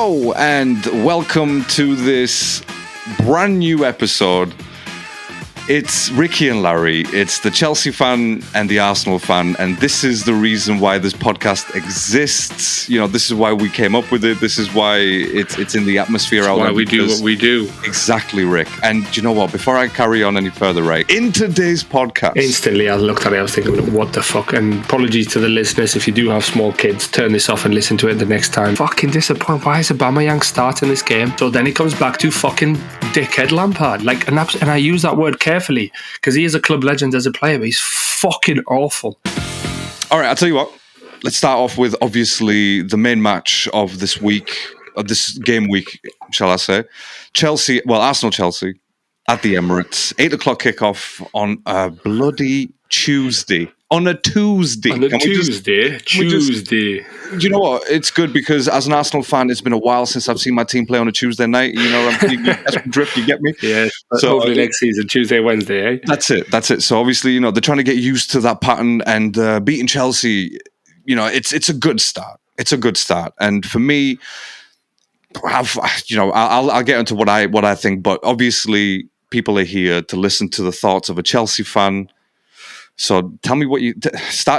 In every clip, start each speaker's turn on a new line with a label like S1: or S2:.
S1: Hello and welcome to this brand new episode. It's Ricky and Larry. It's the Chelsea fan and the Arsenal fan, and this is the reason why this podcast exists. You know, this is why we came up with it. This is why it's in the atmosphere out there.
S2: Why we do what we do.
S1: Exactly, Rick. And you know what? Before I carry on any further, right, in today's podcast,
S2: instantly I looked at it. I was thinking, what the fuck? And apologies to the listeners if you do have small kids. Turn this off and listen to it the next time. Fucking disappointed. Why is Aubameyang starting this game? So then it comes back to fucking dickhead Lampard. And I use that word carefully because he is a club legend as a player, but he's fucking awful.
S1: All right, I'll tell you what. Let's start off with obviously the main match of this week, of this game week, shall I say? Arsenal-Chelsea at the Emirates. 8 o'clock kickoff on a bloody Tuesday. On a Tuesday.
S2: Tuesday.
S1: Do you know what? It's good because as an Arsenal fan, it's been a while since I've seen my team play on a Tuesday night. You know, that's drift, you get me?
S2: Yeah. So hopefully next season, Tuesday, Wednesday, eh?
S1: That's it. So obviously, you know, they're trying to get used to that pattern, and beating Chelsea, you know, it's a good start. It's a good start. And for me, I'll get into what I think, but obviously people are here to listen to the thoughts of a Chelsea fan. So tell me what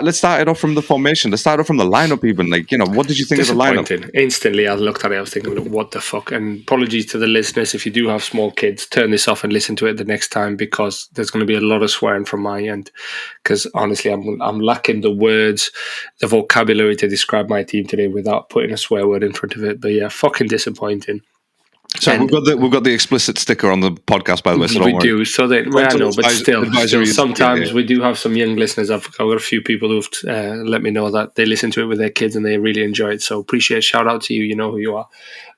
S1: let's start it off from the formation. Let's start it off from the lineup even. Like, you know, what did you think of the lineup?
S2: Instantly, I looked at it. I was thinking, what the fuck? And apologies to the listeners if you do have small kids. Turn this off and listen to it the next time because there's going to be a lot of swearing from my end. Because honestly, I'm lacking the words, the vocabulary to describe my team today without putting a swear word in front of it. But yeah, fucking disappointing.
S1: So we've got the explicit sticker on the podcast, by the way. So don't worry.
S2: Do. So that I know, but still sometimes we do have some young listeners. I've got a few people who've let me know that they listen to it with their kids and they really enjoy it. So appreciate, shout out to you. You know who you are.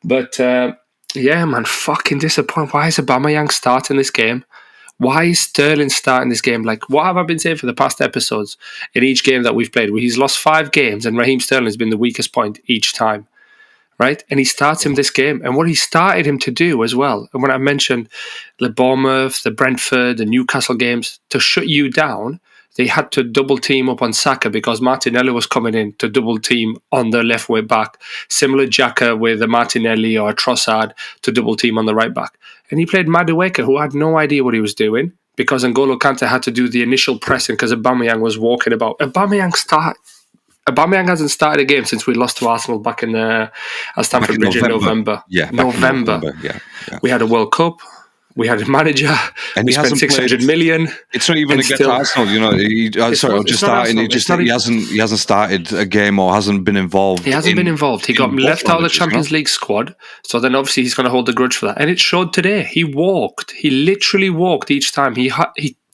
S2: But yeah, man, fucking disappointed. Why is Aubameyang starting this game? Why is Sterling starting this game? Like, what have I been saying for the past episodes in each game that we've played? Where he's lost 5 games and Raheem Sterling has been the weakest point each time. Right? And he starts him this game. And what he started him to do as well, and when I mentioned the Bournemouth, the Brentford, the Newcastle games, to shut you down, they had to double team up on Saka because Martinelli was coming in to double team on the left way back. Similar Xhaka with a Martinelli or a Trossard to double team on the right back. And he played Madueke, who had no idea what he was doing because N'Golo Kante had to do the initial pressing because Aubameyang was walking about. Aubameyang hasn't started a game since we lost to Arsenal back in at Stamford Bridge in November.
S1: Yeah,
S2: November.
S1: Yeah.
S2: We had a World Cup. We had a manager. And we spent 600 million.
S1: It's not even against Arsenal, you know. He hasn't started a game or hasn't been involved.
S2: He hasn't been involved. He got left out of the Champions League squad. So then obviously he's going to hold a grudge for that. And it showed today. He walked. He literally walked each time. He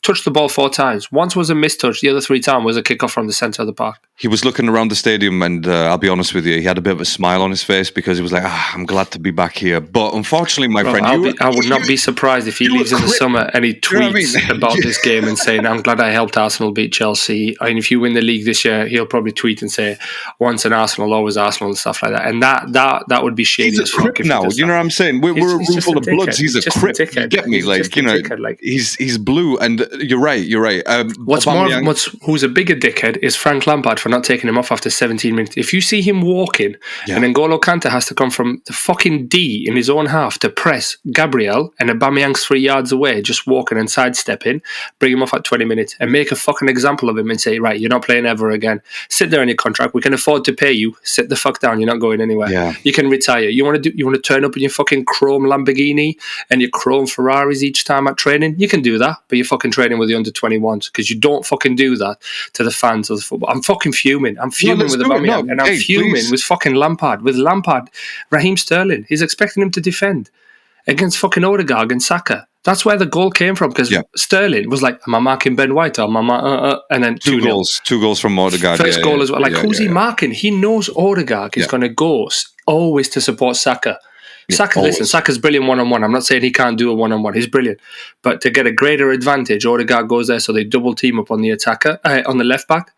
S2: touched the ball 4 times. Once was a mistouch. The other 3 times was a kickoff from the centre of the park.
S1: He was looking around the stadium and I'll be honest with you, he had a bit of a smile on his face because he was like, I'm glad to be back here. But unfortunately, my friend...
S2: I would not be surprised if he leaves in the summer and he tweets about this game and saying, I'm glad I helped Arsenal beat Chelsea. And if you win the league this year, he'll probably tweet and say, once an Arsenal, always Arsenal and stuff like that. And that would be shady as fuck.
S1: Now, you know what I'm saying? We're a room full of bloods. He's a crip. You get me? Like, you know, he's blue. And you're right. Who's
S2: a bigger dickhead is Frank Lampard for not taking him off after 17 minutes. If you see him walking and N'Golo Kante has to come from the fucking D in his own half to press Gabriel and Aubameyang's 3 yards away, just walking and sidestepping, bring him off at 20 minutes and make a fucking example of him and say, right, you're not playing ever again. Sit there on your contract. We can afford to pay you. Sit the fuck down. You're not going anywhere. Yeah. You can retire. You want to turn up in your fucking chrome Lamborghini and your chrome Ferraris each time at training? You can do that, but you're fucking training with the under-21s because you don't fucking do that to the fans of the football. I'm fucking fuming. I'm fuming with Aubameyang, and I'm fuming with fucking Lampard. With Lampard, Raheem Sterling, he's expecting him to defend against fucking Odegaard and Saka. That's where the goal came from because Sterling was like, "Am I marking Ben White?" Or and then 2
S1: goals from Odegaard.
S2: First goal as well. Like, who's he marking? He knows Odegaard is going to go always to support Saka. Saka's brilliant one-on-one. I'm not saying he can't do a one-on-one. He's brilliant. But to get a greater advantage, Odegaard goes there, so they double team up on the attacker, on the left back.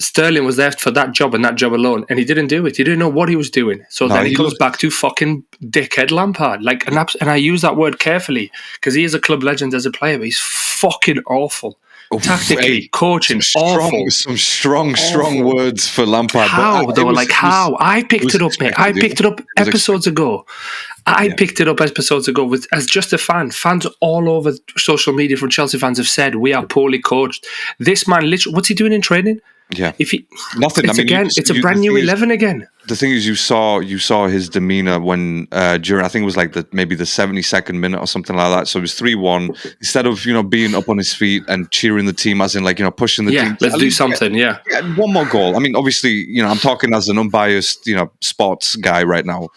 S2: Sterling was there for that job and that job alone, and he didn't do it. He didn't know what he was doing. So then he goes back to fucking dickhead Lampard. Like, and I use that word carefully because he is a club legend as a player, but he's fucking awful. tactically, coaching, awful.
S1: Some strong words for Lampard.
S2: How, though? Like, how? I picked it up, mate. I picked it up episodes ago. I picked it up episodes ago as just a fan. Fans all over social media from Chelsea fans have said, we are poorly coached. This man, literally, what's he doing in training?
S1: Yeah,
S2: nothing. It's a brand new 11 again.
S1: The thing is, you saw his demeanor when during, I think it was like maybe the 72nd minute or something like that. So it was 3-1. Instead of being up on his feet and cheering the team, as in pushing the team.
S2: Let's do something. Yeah,
S1: one more goal. I mean, obviously, I'm talking as an unbiased sports guy right now.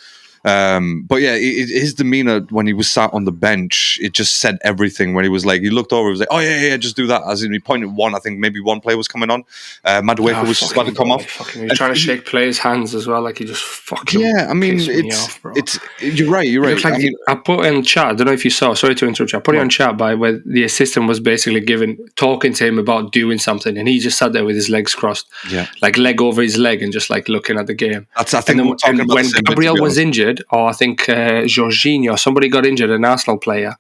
S1: But yeah, his demeanor when he was sat on the bench, it just said everything. When he was he looked over, he was like, "Oh yeah, just do that." As in, he pointed one. I think maybe one player was coming on. Madueke was just about to come off.
S2: He was trying to shake players' hands as well. Like he just fucking.
S1: Yeah, I mean, it's you're right.
S2: I put in chat. I don't know if you saw. Sorry to interrupt you. I put it on chat where the assistant was basically talking to him about doing something, and he just sat there with his legs crossed, like leg over his leg, and just looking at the game.
S1: I think
S2: when Gabriel was injured. Or I think Jorginho, somebody got injured, an Arsenal player.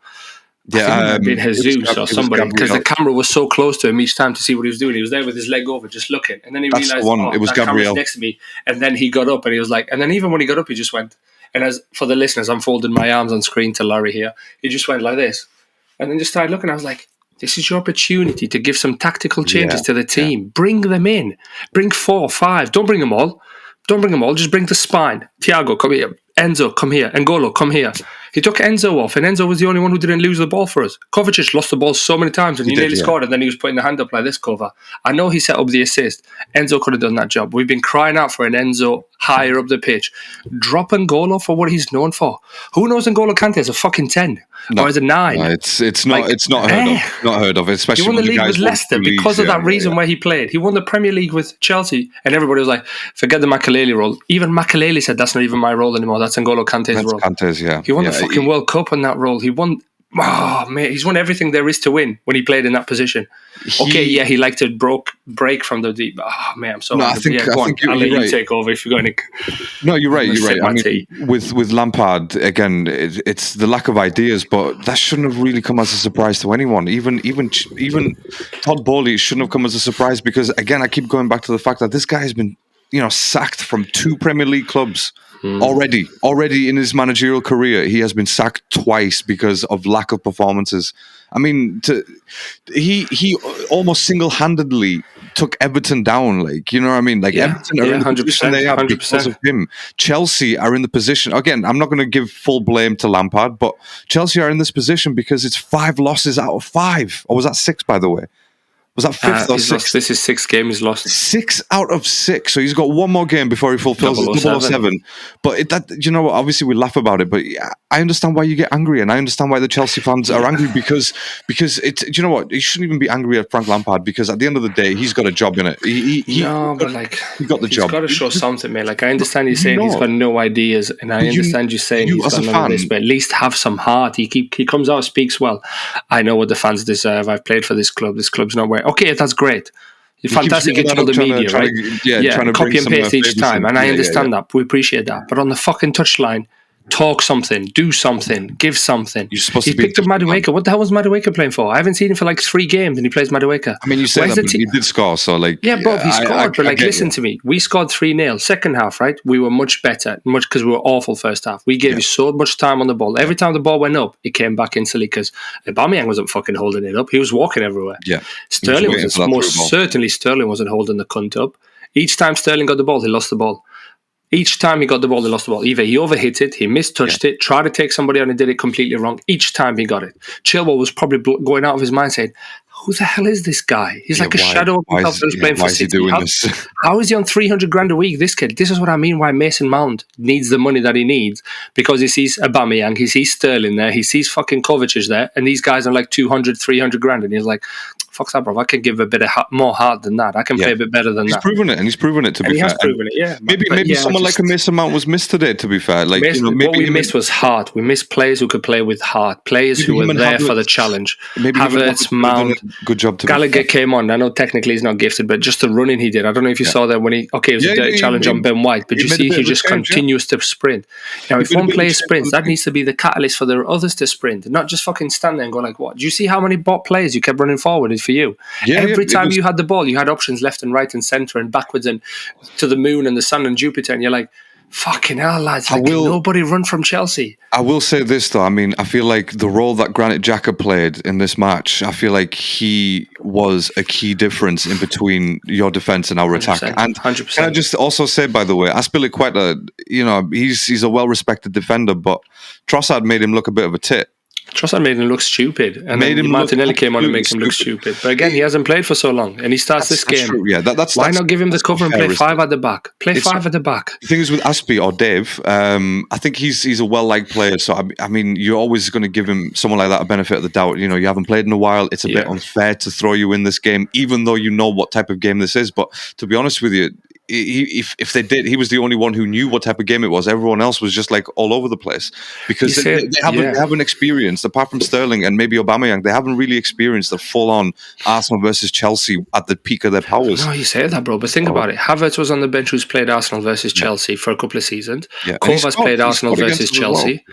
S2: Yeah, been Jesus or somebody, because the camera was so close to him each time to see what he was doing. He was there with his leg over, just looking, and then he realised,
S1: it was Gabriel
S2: next to me. And then he got up, and he was like, and then even when he got up, he just went. And as for the listeners, I'm folding my arms on screen to Larry here. He just went like this, and then just started looking. I was like, this is your opportunity to give some tactical changes to the team. Yeah. Bring them in. Bring 4, 5. Don't bring them all. Just bring the spine. Thiago, come here. Enzo, come here. N'Golo, come here. He took Enzo off, and Enzo was the only one who didn't lose the ball for us. Kovacic lost the ball so many times, and he nearly scored, and then he was putting the hand up like this, Kova. I know he set up the assist. Enzo could have done that job. We've been crying out for an Enzo higher up the pitch. Drop N'Golo for what he's known for. Who knows N'Golo Kante is a fucking 10 or is a 9?
S1: No, it's not heard of. Not heard of, especially
S2: he won the league with Leicester because of that reason where he played. He won the Premier League with Chelsea, and everybody was like, forget the Makelele role. Even Makelele said, that's not even my role anymore. That's N'Golo Kante's role.
S1: Kante's,
S2: He won the fucking World Cup in that role. He won. Oh man, he's won everything there is to win when he played in that position. He liked to break from the deep. Oh man, I'm sorry.
S1: No, I think
S2: I'll let you take over if you're going to.
S1: No, you're right. You're right. I mean, with Lampard again, it's the lack of ideas, but that shouldn't have really come as a surprise to anyone. Even Todd Bowley shouldn't have come as a surprise, because again, I keep going back to the fact that this guy has been sacked from 2 Premier League clubs. Already in his managerial career, he has been sacked twice because of lack of performances. I mean, he almost single-handedly took Everton down. Everton are in the position they are 100%. Because of him. Chelsea are in the position. Again, I'm not going to give full blame to Lampard, but Chelsea are in this position because it's 5 losses out of 5. Or was that 6, by the way? Was that 5th or 6th?
S2: This is 6th game he's lost.
S1: 6 out of 6. So he's got one more game before he fulfills his 007. But obviously we laugh about it, but I understand why you get angry, and I understand why the Chelsea fans are angry because it's, you what? You shouldn't even be angry at Frank Lampard, because at the end of the day, he's got a job in it. He got the job.
S2: He's got to show something, man. I understand you saying he's got no ideas, and I understand you saying he's got none of this, but at least have some heart. He comes out, speaks well. I know what the fans deserve. I've played for this club. This club's not where. Okay, that's great. It's fantastic. It's all the media, right? Trying to copy and paste each time, and I understand that. We appreciate that. But on the fucking touchline, talk something, do something, give something. He's picked up Madueke. What the hell was Madueke playing for? I haven't seen him for 3 games, and he plays Madueke.
S1: I mean, you said that, but he did score, so
S2: yeah, Bob, he scored. But listen to me. We scored 3-0. Second half, right? We were much better, because we were awful first half. We gave you so much time on the ball. Every time the ball went up, it came back instantly, because Aubameyang wasn't fucking holding it up. He was walking everywhere.
S1: Yeah,
S2: Sterling wasn't holding the cunt up. Each time Sterling got the ball, he lost the ball. Each time he got the ball, he lost the ball. Either he overhit it, he mistouched it, tried to take somebody on and did it completely wrong. Each time he got it. Chilwell was probably going out of his mind saying, who the hell is this guy? He's like a shadow of himself that was playing for City. How is he on 300 grand a week, this kid? This is what I mean why Mason Mount needs the money that he needs, because he sees Aubameyang, he sees Sterling there, he sees fucking Kovacic there, and these guys are 200, 300 grand, and he's like, fuck that, bro. I can give a bit of more heart than that. I can play a bit better than that.
S1: He's proven it, and he's proven it, to be fair. He has
S2: proven it, yeah.
S1: Maybe someone like a Mason Mount was missed today, to be fair.
S2: What we missed was heart. We missed players who could play with heart, players who were there for the challenge.
S1: Havertz,
S2: Mount,
S1: good job.
S2: Gallagher came on. I know technically he's not gifted, but just the running he did. I don't know if you saw that when it was a dirty challenge on Ben White, but you see he just continues to sprint. Now, if one player sprints, that needs to be the catalyst for the others to sprint, not just fucking stand there and go like, what? Do you see how many bot players you kept running forward? for you. Every time you had the ball, you had options left and right and centre and backwards and to the moon and the sun and Jupiter, and you're like, fucking hell, lads, can nobody run from Chelsea?
S1: I will say this, though. I mean, I feel like the role that Granit Xhaka played in this match, I feel like he was a key difference in between your defence and our attack. And
S2: 100%.
S1: Can I just also say, by the way, Azpilicueta, he's a well-respected defender, but Trossard made him look a bit of a tit.
S2: Trossard made him look stupid, and then Martinelli came on and made him look stupid. But again, he hasn't played for so long, and he starts this game.
S1: True. Yeah,
S2: why not give him the cover and play five at the back? Play five at the back.
S1: The thing is with Aspi or Dave, I think he's a well-liked player. So I mean, you're always going to give him someone like that a benefit of the doubt. You haven't played in a while. It's a bit unfair to throw you in this game, even though you know what type of game this is. But to be honest with you, if they did, he was the only one who knew what type of game it was. Everyone else was just like all over the place because they haven't experienced, apart from Sterling and maybe Aubameyang, they haven't really experienced the full-on Arsenal versus Chelsea at the peak of their powers.
S2: No, you say that, bro, but think about it. Havertz was on the bench who's played Arsenal versus Chelsea for a couple of seasons. Kovac played Arsenal versus Chelsea.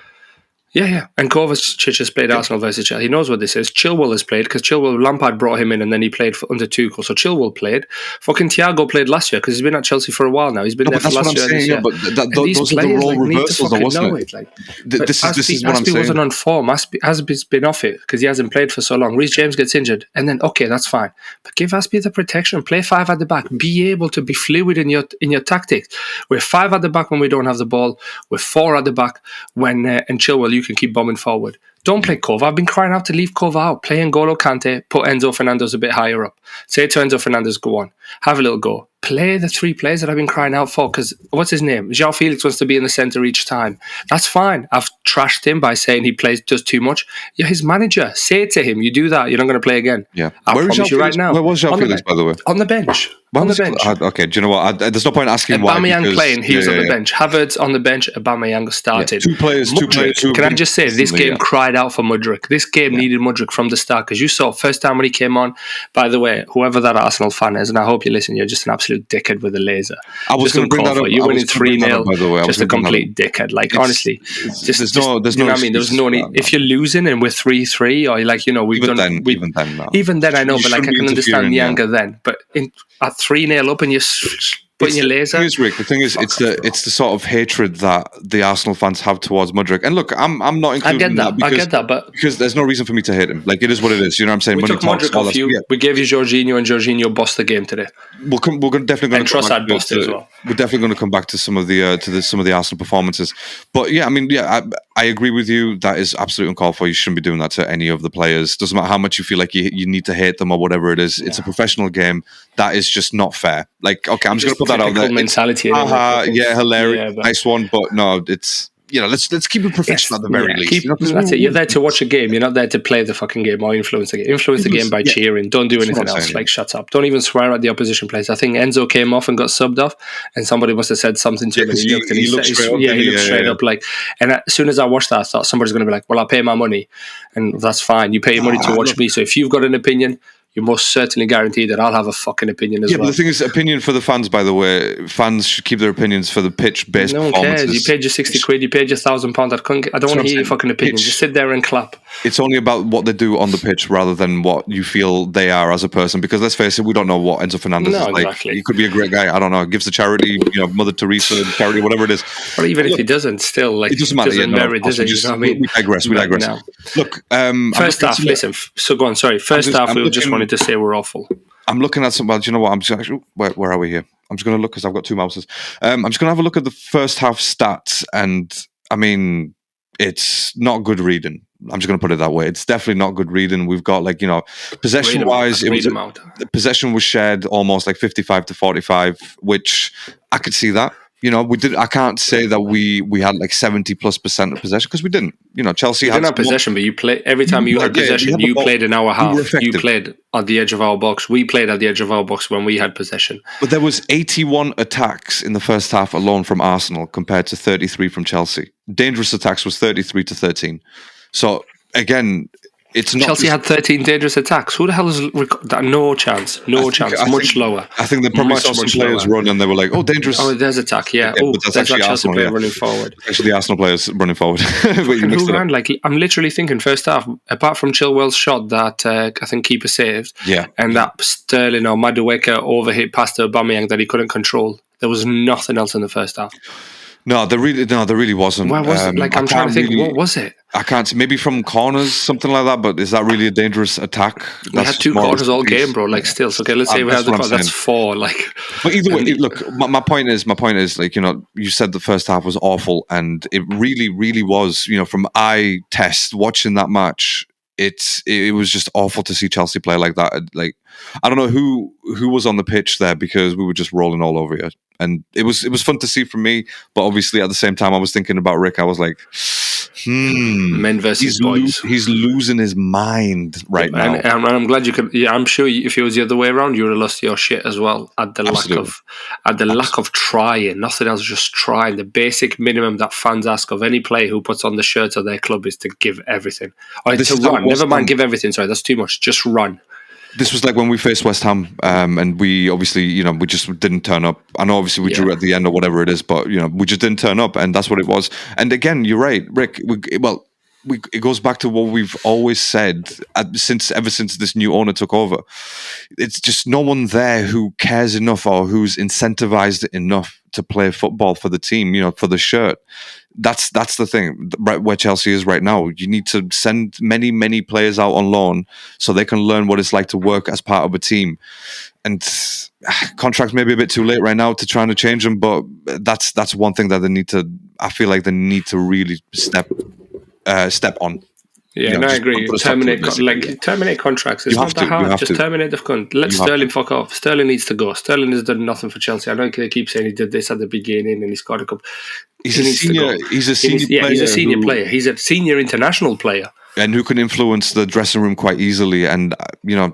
S2: Yeah. And Kovacic has played Arsenal versus Chelsea. He knows what this is. Chilwell has played because Lampard brought him in and then he played under Tuchel. So Chilwell played. Fucking Thiago played last year because he's been at Chelsea for a while now. He's been there for last year. This year.
S1: But those are the role reversals, wasn't it? This is what I'm saying.
S2: Aspie wasn't on form. Aspie's been off it because he hasn't played for so long. Reece James gets injured and then, okay, that's fine. But give Aspie the protection. Play five at the back. Be able to be fluid in your tactics. We're five at the back when we don't have the ball. We're four at the back when, and Chilwell, you can keep bombing forward. Don't play Kova. I've been crying out to leave Kova out. Play N'Golo Kante, put Enzo Fernandez a bit higher up. Say to Enzo Fernandez, go on, have a little go. Play the three players that I've been crying out for because, what's his name? João Felix wants to be in the centre each time. That's fine. I've trashed him by saying he does too much. You're his manager. Say to him, you do that, you're not going to play again.
S1: Yeah.
S2: I promise you right now.
S1: Where was João Felix, by the way?
S2: On the bench. On the bench.
S1: Okay, do you know what? There's no point asking why.
S2: Aubameyang playing, he was on the bench. Havertz on the bench, Aubameyang started.
S1: Two players.
S2: Can I just say, this game cried out for Mudryk. This game needed Mudryk from the start because you saw first time when he came on. By the way, whoever that Arsenal fan is, and I hope you listen, you're just an absolute dickhead with a laser.
S1: I was going to bring that up.
S2: You winning 3-0, just a complete dickhead. Like, honestly, there's no what I mean? There's no need. If you're losing and we're 3-3, or like, we've
S1: even
S2: done.
S1: Then,
S2: even then, I know, but like I can understand the anger then. But at 3-0 up and you're putting your laser.
S1: The thing is, it's the sort of hatred that the Arsenal fans have towards Mudryk. And look, I'm not including
S2: I get that, but
S1: because there's no reason for me to hate him. Like, it is what it is. You know what I'm saying?
S2: We took Mudryk off you. Yeah. We gave you Jorginho, and Jorginho bossed the game today.
S1: We're definitely going to
S2: Trossard bossed as well.
S1: We're definitely going to come back to some of the some of the Arsenal performances. But yeah, I mean, I agree with you. That is absolutely uncalled for. You shouldn't be doing that to any of the players. Doesn't matter how much you feel like you need to hate them or whatever it is. It's a professional game. That is just not fair. Like, okay, I'm just going to put that out there.
S2: Mentality.
S1: Yeah, hilarious, nice one. But no, it's let's keep it professional at the very least.
S2: That's it. You're there to watch a game. You're not there to play the fucking game or influence the game. Influence the game by cheering. Don't do anything else. Like, shut up. Don't even swear at the opposition players. I think Enzo came off and got subbed off, and somebody must have said something to him. And he looked straight up. Like, and as soon as I watched that, I thought somebody's going to be like, "Well, I pay my money, and that's fine. You pay your money to watch me. So if you've got an opinion, you're most certainly guaranteed that I'll have a fucking opinion as well."
S1: Yeah, but the thing is, opinion for the fans, by the way. Fans should keep their opinions for the pitch-based performances.
S2: No one cares. You paid your 60 quid, you paid your £1,000. I don't want to hear your fucking opinion. Just sit there and clap.
S1: It's only about what they do on the pitch rather than what you feel they are as a person. Because let's face it, we don't know what Enzo Fernandez is like. Exactly. He could be a great guy. I don't know. Gives the charity, Mother Teresa charity, whatever it is.
S2: Or even if he doesn't, still, like, it doesn't matter.
S1: We digress. No. Look,
S2: first half, listen. So go on, sorry. First half, we just wanted to say we're awful.
S1: I'm looking at some. Well, do you know what? I'm just actually. Where are we here? I'm just going to look because I've got two mouses. I'm just going to have a look at the first half stats, and I mean, it's not good reading. I'm just going to put it that way. It's definitely not good reading. We've got possession wise, the possession was shared almost like 55-45, which I could see that. We did. I can't say that we had like 70+% of possession because we didn't. Chelsea
S2: didn't have possession, but you play every time you had possession. You played in our half. You played at the edge of our box. We played at the edge of our box when we had possession.
S1: But there was 81 attacks in the first half alone from Arsenal compared to 33 from Chelsea. Dangerous attacks was 33-13. So again, It's not.
S2: Chelsea had 13 dangerous attacks. Who the hell is that? No chance. Much slower.
S1: I think they probably saw some players run and they were like, "Oh, dangerous!"
S2: Oh, there's attack. Yeah. Oh,
S1: but that's
S2: there's
S1: actually
S2: that Chelsea
S1: Arsenal,
S2: player running forward.
S1: Actually, the Arsenal players running forward.
S2: Who ran? Like, I'm literally thinking first half. Apart from Chilwell's shot that I think keeper saved, and that Sterling or Madueke overhit past Aubameyang that he couldn't control. There was nothing else in the first half.
S1: No, there really wasn't.
S2: Why was it? Like, I'm trying to think, what was it?
S1: I can't see. Maybe from corners, something like that. But is that really a dangerous attack?
S2: We had 2 corners all game, bro. Like, still. So, okay, let's say we had the corner. That's 4. Like,
S1: but either way, look. My point is, like, you said the first half was awful, and it really was. From eye test watching that match, it was just awful to see Chelsea play like that. Like, I don't know who was on the pitch there, because we were just rolling all over you. And it was fun to see from me, but obviously at the same time I was thinking about Rick. I was like,
S2: men versus boys.
S1: He's losing his mind right now.
S2: And I'm glad you could. Yeah, I'm sure if it was the other way around, you would have lost your shit as well at the lack of trying. Nothing else, just trying. The basic minimum that fans ask of any player who puts on the shirt of their club is to give everything. Or to run. Never mind, give everything. Sorry, that's too much. Just run.
S1: This was like when we faced West Ham, and we obviously, we just didn't turn up. I know obviously we drew at the end or whatever it is, but we just didn't turn up, and that's what it was. And again, you're right, Rick. It goes back to what we've always said ever since this new owner took over. It's just no one there who cares enough or who's incentivized enough to play football for the team, for the shirt. That's the thing, right where Chelsea is right now. You need to send many players out on loan so they can learn what it's like to work as part of a team. And contracts may be a bit too late right now to try to change them, but that's one thing that I feel like they need to really step on.
S2: Yeah, I agree. Terminate contracts. It's not that hard. Just terminate the contract. Let Sterling fuck off. Sterling needs to go. Sterling has done nothing for Chelsea. I know they keep saying he did this at the beginning and he scored a couple.
S1: He's a senior player.
S2: He's a senior player. He's a senior international player.
S1: And who can influence the dressing room quite easily, and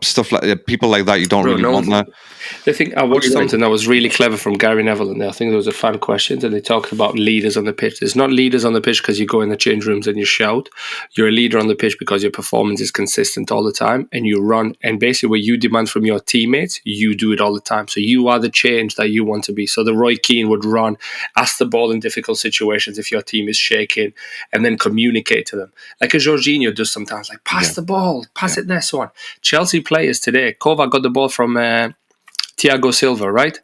S1: stuff like people like that you don't really want there.
S2: I think I watched something that was really clever from Gary Neville, and I think there was a fan question, and they talked about leaders on the pitch. There's not leaders on the pitch because you go in the change rooms and you shout. You're a leader on the pitch because your performance is consistent all the time, and you run. And basically, what you demand from your teammates, you do it all the time. So you are the change that you want to be. So the Roy Keane would run, ask the ball in difficult situations if your team is shaking, and then communicate to them like a Jorginho does sometimes, like pass the ball, pass it there, so on. Chelsea players today, Kovac got the ball from Thiago Silva, right?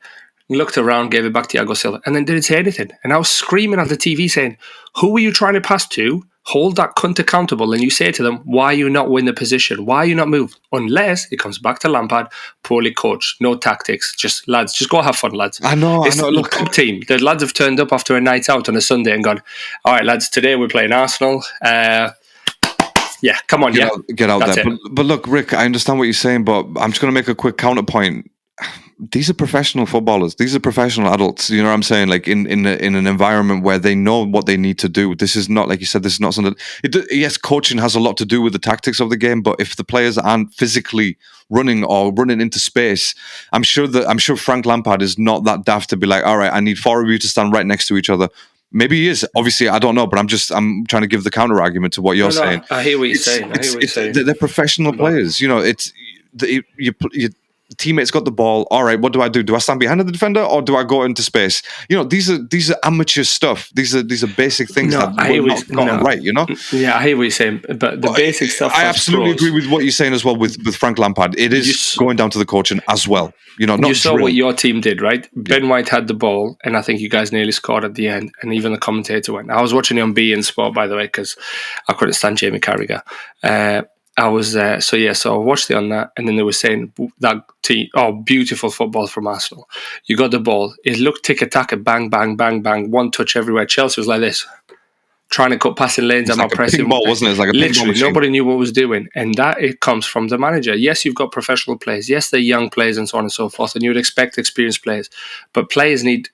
S2: He looked around, gave it back to Thiago Silva, and then didn't say anything. And I was screaming at the TV saying, who are you trying to pass to? Hold that cunt accountable, and you say to them, why are you not win the position? Why are you not moved? Unless it comes back to Lampard, poorly coached, no tactics. Just lads, just go have fun, lads.
S1: I know.
S2: Look, club team. The lads have turned up after a night out on a Sunday and gone, all right, lads, today we're playing Arsenal. Yeah, come on,
S1: get out there. But look, Rick, I understand what you're saying, but I'm just going to make a quick counterpoint. These are professional footballers. These are professional adults. You know what I'm saying? Like in an environment where they know what they need to do. This is not, like you said, this is not something. Yes, coaching has a lot to do with the tactics of the game, but if the players aren't physically running or running into space, I'm sure Frank Lampard is not that daft to be like, all right, I need 4 of you to stand right next to each other. Maybe he is. Obviously, I don't know, but I'm trying to give the counter argument to what you're saying.
S2: I hear what you're saying.
S1: They're professional players. Your teammates got the ball. All right, what do I do? Do I stand behind the defender or do I go into space? These are amateur stuff. These are basic things that we're not gotten right.
S2: Yeah, I hear what you're saying, but the basic stuff.
S1: I absolutely agree with what you're saying as well with Frank Lampard. It is going down to the coaching as well. You saw
S2: what your team did, right? Ben White had the ball, and I think you guys nearly scored at the end. And even the commentator went. I was watching it on beIN Sport, by the way, because I couldn't stand Jamie Carragher. I was so I watched it on that, and then they were saying that team, beautiful football from Arsenal. You got the ball. It looked tick-a-tack, bang, bang, bang, bang, one touch everywhere. Chelsea was like this, trying to cut passing lanes and not pressing.
S1: Ball, wasn't it? It was like a
S2: literally, nobody knew what was doing, and that it comes from the manager. Yes, you've got professional players. Yes, they're young players and so on and so forth, and you would expect experienced players, but players need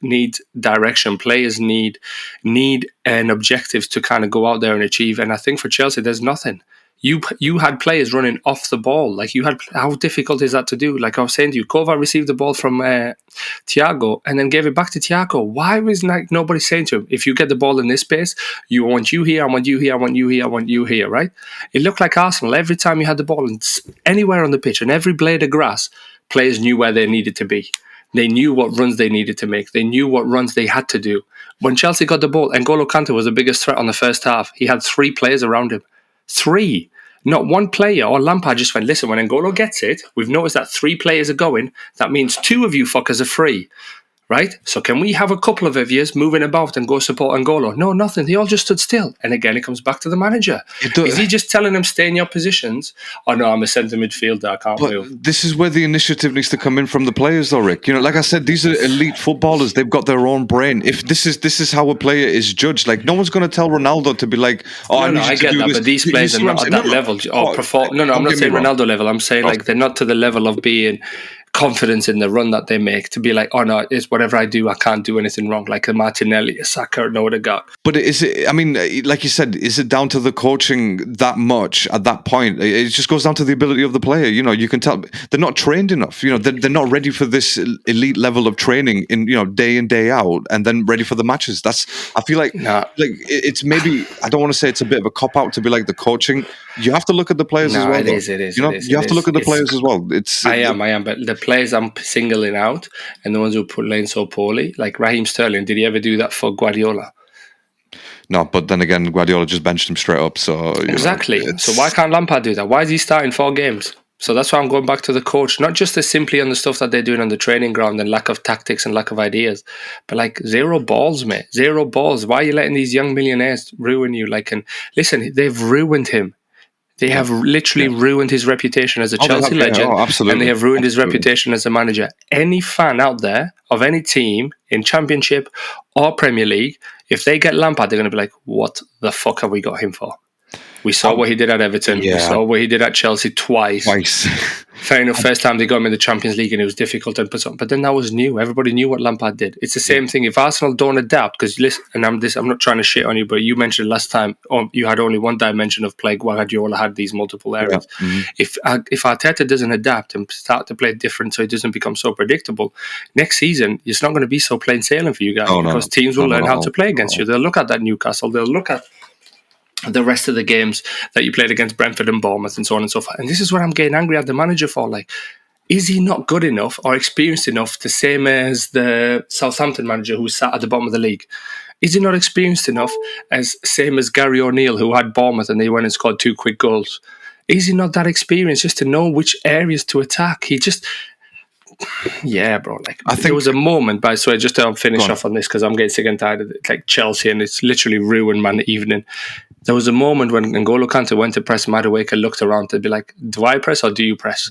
S2: direction. Players need an objective to kind of go out there and achieve. And I think for Chelsea, there's nothing. You had players running off the ball. Like how difficult is that to do? Like I was saying to you, Kovar received the ball from Thiago and then gave it back to Thiago. Why was nobody saying to him, if you get the ball in this space, I want you here, I want you here, I want you here, I want you here, right? It looked like Arsenal. Every time you had the ball anywhere on the pitch and every blade of grass, players knew where they needed to be. They knew what runs they needed to make. They knew what runs they had to do. When Chelsea got the ball, N'Golo Kante was the biggest threat on the first half. He had 3 players around him. 3. Not one player or Lampard just went, listen, when N'Golo gets it, we've noticed that 3 players are going. That means 2 of you fuckers are free. Right? So can we have a couple of years moving about and go support N'Golo? No, nothing. They all just stood still. And again, it comes back to the manager. Is he just telling them stay in your positions? Oh no, I'm a centre midfielder, I can't move.
S1: This is where the initiative needs to come in from the players though, Rick. Like I said, these are elite footballers. They've got their own brain. If this is how a player is judged, like no one's going to tell Ronaldo to be like,
S2: I get that, but these players are not at that level. I'm not saying Ronaldo level. I'm saying like they're not to the level of being confidence in the run that they make to be like, oh no, it's whatever I do, I can't do anything wrong, like a Martinelli, a Saka, an Odegaard.
S1: But is it, I mean, like you said, is it down to the coaching that much at that point? It just goes down to the ability of the player. You can tell they're not trained enough. They're not ready for this elite level of training in day in, day out, and then ready for the matches. I feel like it's maybe, I don't want to say it's a bit of a cop out to be like the coaching. You have to look at the players as well.
S2: It is.
S1: You have to look at the players as well.
S2: I am, but the players I'm singling out and the ones who put playing so poorly, like Raheem Sterling, did he ever do that for Guardiola?
S1: No, but then again, Guardiola just benched him straight up. So
S2: exactly. So why can't Lampard do that? Why is he starting 4 games? So that's why I'm going back to the coach, not just simply on the stuff that they're doing on the training ground and lack of tactics and lack of ideas, but like 0 balls, mate. 0 balls. Why are you letting these young millionaires ruin you? And listen, they've ruined him. They have literally ruined his reputation as a Chelsea legend, and they have ruined his reputation as a manager. Any fan out there of any team in Championship or Premier League, if they get Lampard, they're going to be like, what the fuck have we got him for? We saw what he did at Everton. Yeah. We saw what he did at Chelsea twice. Fair enough, first time they got him in the Champions League and it was difficult and put something. But then that was new. Everybody knew what Lampard did. It's the same thing. If Arsenal don't adapt, because listen, and I'm not trying to shit on you, but you mentioned last time you had only one dimension of play. Guardiola had these multiple areas. Yeah. Mm-hmm. If Arteta doesn't adapt and start to play different so it doesn't become so predictable, next season it's not going to be so plain sailing for you guys because teams will learn how to play against you. They'll look at that Newcastle. They'll look at the rest of the games that you played against Brentford and Bournemouth and so on and so forth. And this is what I'm getting angry at the manager for. Like, is he not good enough or experienced enough, the same as the Southampton manager who sat at the bottom of the league? Is he not experienced enough as same as Gary O'Neill who had Bournemouth and they went and scored 2 quick goals? Is he not that experienced just to know which areas to attack? He just... Yeah, bro. I think there was a moment, by the way, just to finish off on this because I'm getting sick and tired of it, like Chelsea, and it's literally ruined my evening. There was a moment when N'Golo Kante went to press Madueke, looked around to be like, do I press or do you press?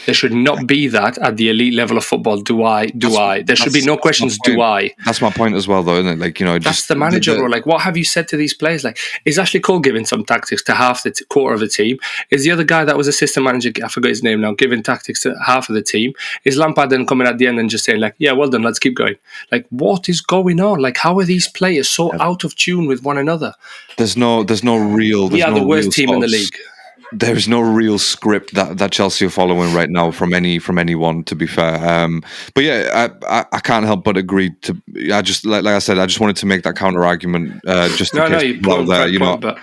S2: There should not be that at the elite level of football. Do I? There should be no questions. Do I?
S1: That's my point as well, though, isn't it?
S2: That's the manager, bro. What have you said to these players? Is Ashley Cole giving some tactics to half the quarter of the team? Is the other guy that was assistant manager, I forgot his name now, giving tactics to half of the team? Is Lampard then coming at the end and just saying, yeah, well done, let's keep going? What is going on? How are these players so out of tune with one another?
S1: There's no real...
S2: We are the worst team in the league.
S1: There's no real script that Chelsea are following right now from anyone, to be fair. But yeah, I can't help but agree. I just like I said, I just wanted to make that counter argument. Just in case people out there,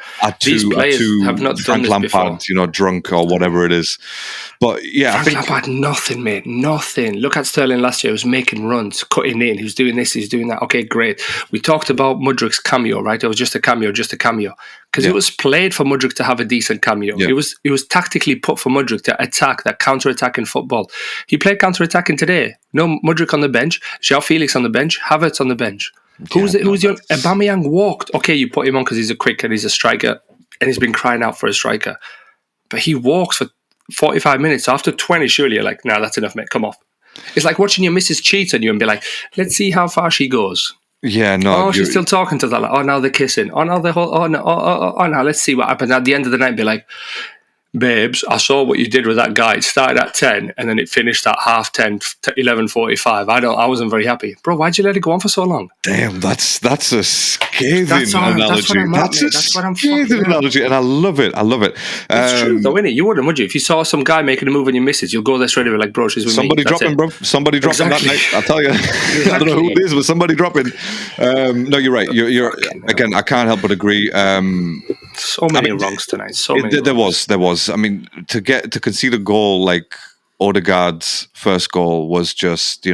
S2: these players have not done this
S1: Lampard,
S2: before.
S1: Drunk or whatever it is. But yeah,
S2: Frank Lampard, nothing, mate, nothing. Look at Sterling last year; he was making runs, cutting in. He was doing this, he's doing that. Okay, great. We talked about Mudryk's cameo, right? It was just a cameo, because it was played for Mudryk to have a decent cameo. Yeah. It was tactically put for Mudryk to attack, that counter-attack in football. He played counter-attacking today. No Mudryk on the bench, João Felix on the bench, Havertz on the bench. Who's the Aubameyang walked. Okay, you put him on because he's a quick and he's a striker and he's been crying out for a striker. But he walks for 45 minutes. After 20, surely you're like, nah, that's enough, mate, come off. It's like watching your missus cheat on you and be like, let's see how far she goes.
S1: Yeah, no.
S2: Oh, she's still talking to that. Now they're kissing. Now let's see what happens. At the end of the night, be like, babes, I saw what you did with that guy. It started at 10 and then it finished at 11:45. I wasn't very happy. Bro, why'd you let it go on for so long?
S1: Damn, that's a scathing analogy.
S2: That's what I'm
S1: scathing analogy, and I love it.
S2: It's true though, innit? You wouldn't, would you? If you saw some guy making a move and you miss it, you'll go there straight away like, bro, she's with
S1: somebody
S2: me.
S1: Dropping, bro. Somebody dropping that night. I'll tell you. I don't know who it is, but somebody dropping. No, you're right. You're again, I can't help but agree.
S2: So many wrongs tonight.
S1: There was. I mean, to concede a goal like Odegaard's first goal was just,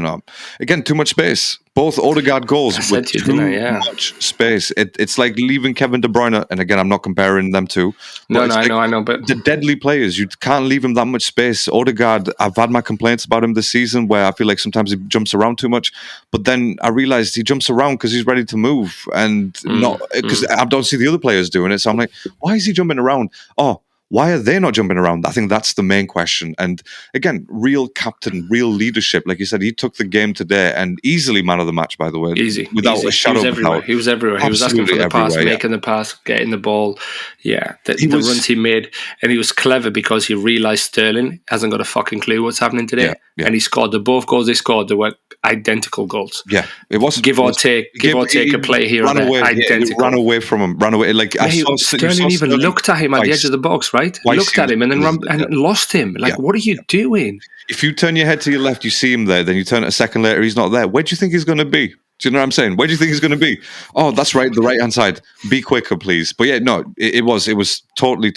S1: again, too much space. Both Odegaard goals with too much space. It's like leaving Kevin De Bruyne, and again, I'm not comparing them two.
S2: I know, but
S1: the deadly players, you can't leave him that much space. Odegaard, I've had my complaints about him this season, where I feel like sometimes he jumps around too much. But then I realized he jumps around because he's ready to move, and not because I don't see the other players doing it. So I'm like, why is he jumping around? Oh, why are they not jumping around? I think that's the main question. And again, real captain, real leadership. Like you said, he took the game today and easily man of the match, by the way. Without a shadow of a doubt.
S2: He was everywhere. He was asking for the pass, making the pass, getting the ball. Yeah, the runs he made. And he was clever because he realised Sterling hasn't got a fucking clue what's happening today. Yeah. And he scored both goals they scored. They were identical goals.
S1: Yeah, it wasn't
S2: give or take a play here and there. Identical.
S1: Ran away from him. Ran away. Like
S2: Sterling even looked at him at the edge of the box. Right, looked at him and then lost him. Like, what are you doing?
S1: If you turn your head to your left, you see him there. Then you turn it a second later, he's not there. Where do you think he's going to be? Do you know what I'm saying? Where do you think he's going to be? Oh, that's right, the right hand side. Be quicker, please. But yeah, no, it was totally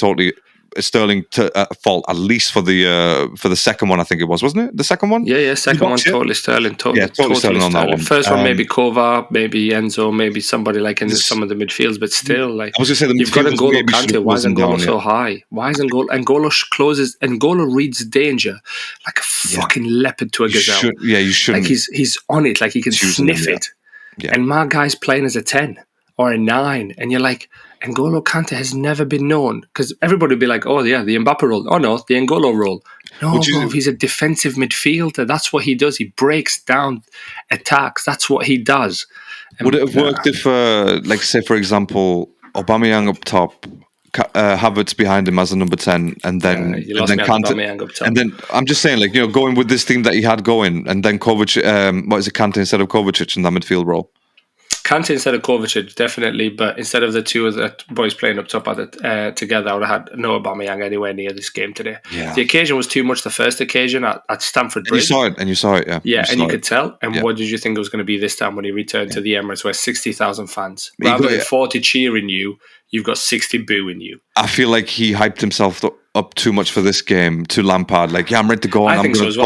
S1: Sterling fault, at least for the second one. I think it was, wasn't it? The second one?
S2: Yeah, second one, totally Sterling. Totally Sterling on that one. First one, maybe Kovar, maybe Enzo, maybe somebody like in some of the midfields, but still, like,
S1: I was going to say,
S2: you've got N'Golo Kante. Why is N'Golo so high? Why is N'Golo closes? N'Golo reads danger like a fucking leopard to a gazelle.
S1: You shouldn't.
S2: Like, he's on it, like he can sniff it. Yeah. And my guy's playing as a 10 or a 9, and you're like, N'Golo Kante has never been known, because everybody would be like, oh yeah, the Mbappe role. Oh no, the N'Golo role. No, bro, he's a defensive midfielder. That's what he does. He breaks down attacks. That's what he does. And
S1: would it have worked if, like, say, for example, Aubameyang up top, Havertz behind him as a number 10, and then
S2: Kante up top.
S1: And then I'm just saying, like, going with this team that he had going, and then Kovacic, Kante instead of Kovacic in that midfield role?
S2: Kante instead of Kovacic, definitely, but instead of the two of the boys playing up top together, I would have had no Aubameyang anywhere near this game today. Yeah. The occasion was too much. The first occasion at Stamford Bridge.
S1: And you saw it, yeah.
S2: Yeah, and you could tell. And what did you think it was going to be this time when he returned to the Emirates, where 60,000 fans, rather than 40 cheering you, you've got 60 booing you.
S1: I feel like he hyped himself up too much for this game to Lampard. Like, yeah, I'm ready to go on.
S2: I think so as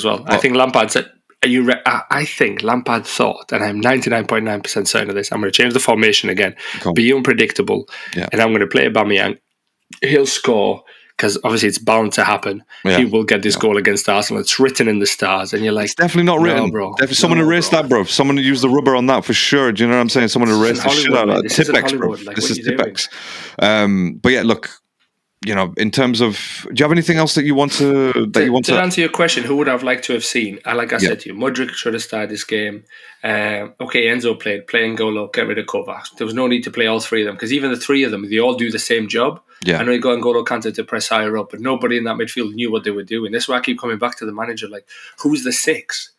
S2: well. I think Lampard said, I think Lampard thought, and I'm 99.9% certain of this, I'm going to change the formation again, be unpredictable, and I'm going to play Aubameyang. He'll score, because obviously it's bound to happen. Yeah. He will get this goal against Arsenal. It's written in the stars, and you're like, it's
S1: definitely not written, bro. Someone erased that, bro. Someone used the rubber on that for sure. Do you know what I'm saying? Someone erased the shit out of that. Tipex, bro. This is Tipex. But yeah, look. In terms of, do you have anything else that you want to
S2: answer your question? Who would I have liked to have seen? Like I said to you, Mudryk should have started this game. Enzo played N'Golo, get rid of Kovac. There was no need to play all three of them, because even the three of them, they all do the same job. Yeah. I know you got N'Golo Kante to press higher up, but nobody in that midfield knew what they were doing. That's why I keep coming back to the manager. Like, who's the 6?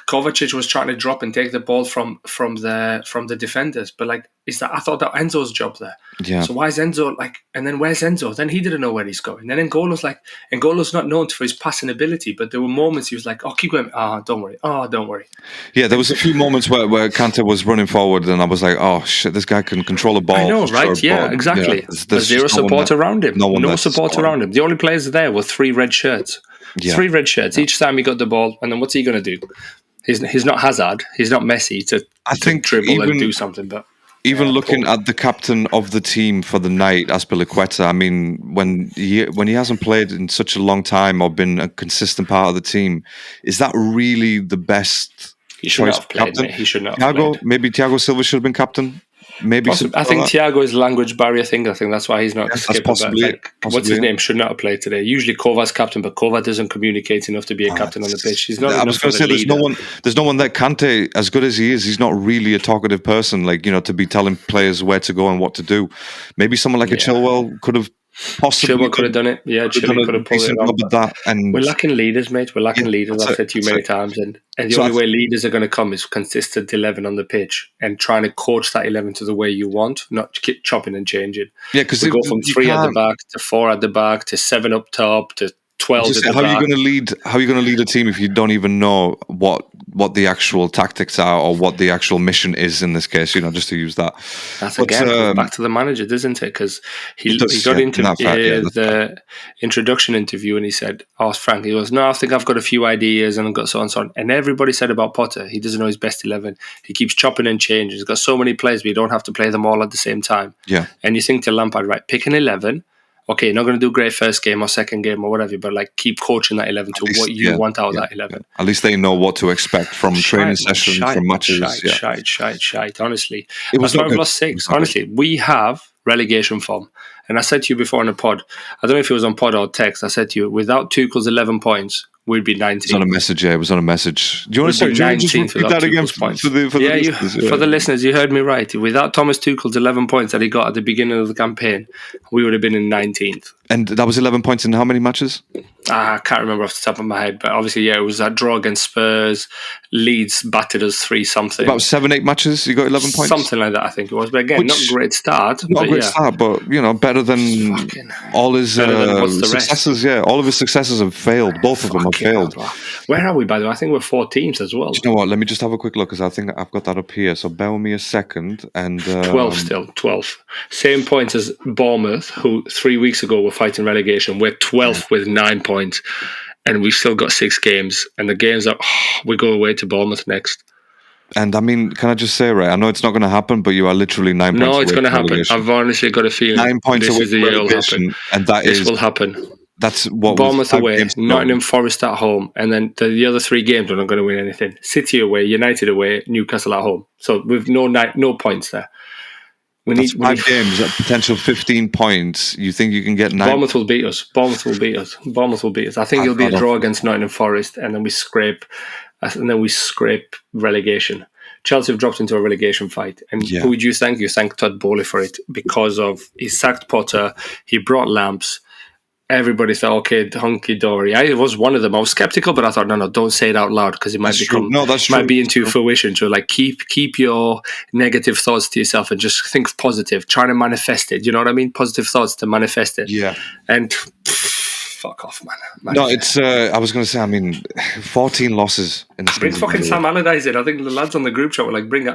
S2: Kovacic was trying to drop and take the ball from the defenders, but like, I thought that Enzo's job there. Yeah. So why is Enzo and then where's Enzo? Then he didn't know where he's going. Then N'Golo's not known for his passing ability, but there were moments he was like, oh, keep going. Oh, don't worry.
S1: Yeah, there was a few moments where Kante was running forward, and I was like, oh shit, this guy can control the ball. I
S2: know, right? Yeah, exactly. Yeah, there's zero support around him. No support around him. The only players there were 3 red shirts. Yeah. 3 red shirts each time he got the ball, and then what's he going to do? He's not Hazard. He's not Messi to dribble and do something. But
S1: even looking at the captain of the team for the night, Azpilicueta, I mean, when he hasn't played in such a long time or been a consistent part of the team, is that really the best choice of captain?
S2: He should not have played.
S1: Maybe Thiago Silva should have been captain. Maybe
S2: I think Thiago is language barrier thing. I think that's why he's not.
S1: That's possibly
S2: what's his name? Should not have played today. Usually Kovac's captain, but Kovac doesn't communicate enough to be a captain on the pitch. He's not. I was going to say there's
S1: no one that Kante, as good as he is, he's not really a talkative person. Like, to be telling players where to go and what to do. Maybe someone like a Chilwell could have possibly
S2: Chilwell could have done it. Yeah, Chilwell could have pulled it off.
S1: That, and
S2: we're lacking leaders, mate. We're lacking leaders. I've said to you many times, and the only way leaders are going to come is consistent 11 on the pitch and trying to coach that 11 to the way you want, not keep chopping and changing.
S1: Yeah, because
S2: we go from 3 at the back to 4 at the back to 7 up top to 12 at the back.
S1: How are you going to lead a team if you don't even know what the actual tactics are or what the actual mission is in this case? Just to use that.
S2: That's again back to the manager, doesn't it? Because he got into the introduction interview and he said, "Ask Frank." He goes, "No, I think I've got a few ideas and I've got so on and so on." And everybody said about Potter, he doesn't know his best 11. He keeps chopping and changing. He's got so many players, but you don't have to play them all at the same time.
S1: Yeah.
S2: And you think to Lampard, right? Pick an 11. Okay, you're not going to do great first game or second game or whatever, but keep coaching that 11 to what you want out of that 11.
S1: At least they know what to expect from training sessions, from matches.
S2: Shite. Honestly, that's why we've lost 6. Honestly, we have relegation form. And I said to you before on the pod, I don't know if it was on pod or text, I said to you, without Tuchel's 11 points, we'd be 19th.
S1: It was on a message, It was on a message. Do you want to just repeat that again for the listeners?
S2: For the listeners, you heard me right. Without Thomas Tuchel's 11 points that he got at the beginning of the campaign, we would have been in 19th.
S1: And that was 11 points in how many matches?
S2: I can't remember off the top of my head, but obviously, it was that draw against Spurs. Leeds battered us 3-something.
S1: About 7-8 matches, you got 11 points?
S2: Something like that, I think it was. But again, not a great start.
S1: Not a great start, but, better than all his successes. Yeah, all of his successes have failed. Both of them have failed.
S2: Where are we, by the way? I think we're 14th as well.
S1: Do you know what? Let me just have a quick look, because I think I've got that up here. So bear with me a second. And
S2: 12 still, 12. Same points as Bournemouth, who 3 weeks ago were fighting relegation. We're 12th with 9 points. And we've still got 6 games. And the games are, we go away to Bournemouth next.
S1: And I mean, can I just say, right, I know it's not going to happen, but you are literally 9 points away.
S2: No, it's going to happen. I've honestly got a feeling
S1: 9 points
S2: this
S1: away
S2: is the year it'll happen.
S1: And
S2: this will happen.
S1: That's what
S2: Bournemouth away, Nottingham Forest at home, and then the other 3 games are not going to win anything. City away, United away, Newcastle at home. So with no points there. We need
S1: 5 games at potential 15 points. You think you can get 9?
S2: Bournemouth will beat us. I think it'll be a draw against Nottingham Forest, and then we scrape relegation. Chelsea have dropped into a relegation fight. And who would you thank? You thank Todd Bowley for it because of he sacked Potter, he brought Lamps. Everybody thought, okay, hunky-dory. I was one of them. I was skeptical, but I thought, no, don't say it out loud because it might might be into fruition. So keep your negative thoughts to yourself and just think positive. Try to manifest it. You know what I mean? Positive thoughts to manifest it.
S1: Yeah.
S2: And fuck off, man.
S1: No, it's. I was going to say. I mean, 14 losses in the
S2: bring fucking Sam Allardyce in. I think the lads on the group chat were like, bring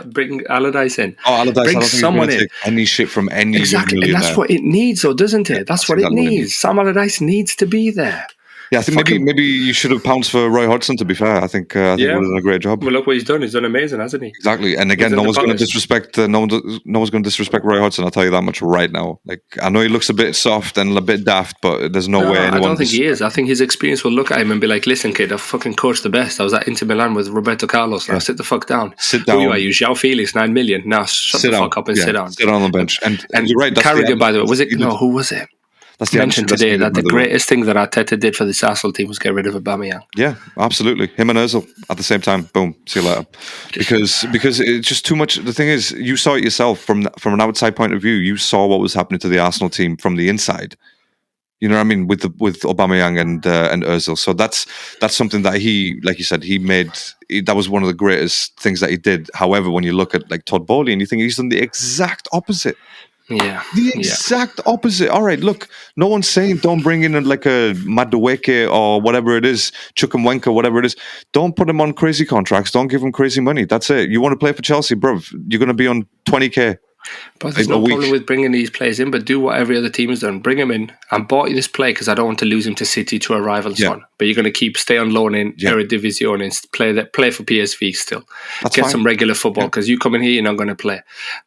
S2: Allardyce in.
S1: Oh, Allardyce!
S2: Bring
S1: I don't think
S2: someone in.
S1: Take any shit from any.
S2: Exactly, and that's what it needs, though, doesn't it? That's what exactly it needs. Sam Allardyce needs to be there.
S1: Yeah, I think maybe you should have pounced for Roy Hodgson. To be fair, I think he would have done a great job.
S2: Well, look what he's done. He's done amazing, hasn't he?
S1: Exactly. And again, no one's going to disrespect. No one's going to disrespect Roy Hodgson. I'll tell you that much right now. Like, I know he looks a bit soft and a bit daft, but there's no way anyone.
S2: I don't think he is. I think his experience will look at him and be like, "Listen, kid, I've fucking coached the best. I was at Inter Milan with Roberto Carlos. Now sit the fuck down.
S1: Sit down.
S2: Who are you? João Felix, 9 million. Now shut the fuck up and sit down.
S1: Sit on the bench." And you're right.
S2: Carragher, by the way, was it? No, who was it?
S1: That's the
S2: mentioned today that the greatest thing that Arteta did for this Arsenal team was get rid of Aubameyang.
S1: Yeah, absolutely. Him and Ozil at the same time. Boom. See you later. Because it's just too much. The thing is, you saw it yourself from an outside point of view. You saw what was happening to the Arsenal team from the inside. You know what I mean, with Aubameyang and Ozil. So that's something that he, like you said, he made. That was one of the greatest things that he did. However, when you look at like Todd Bowley and you think he's done the exact opposite.
S2: Yeah,
S1: the exact opposite. All right, look, no one's saying don't bring in like a Madueke or whatever it is, Chukwuemeka, whatever it is. Don't put him on crazy contracts. Don't give him crazy money. That's it. You want to play for Chelsea, bruv, you're going to be on 20k.
S2: But there's no problem with bringing these players in, but do what every other team has done. Bring him in. I bought you this player because I don't want to lose him to City to a rival son. But you're going to stay on loan in Eredivisie and play for PSV still. Get fine. Some regular football because you come in here, you're not going to play.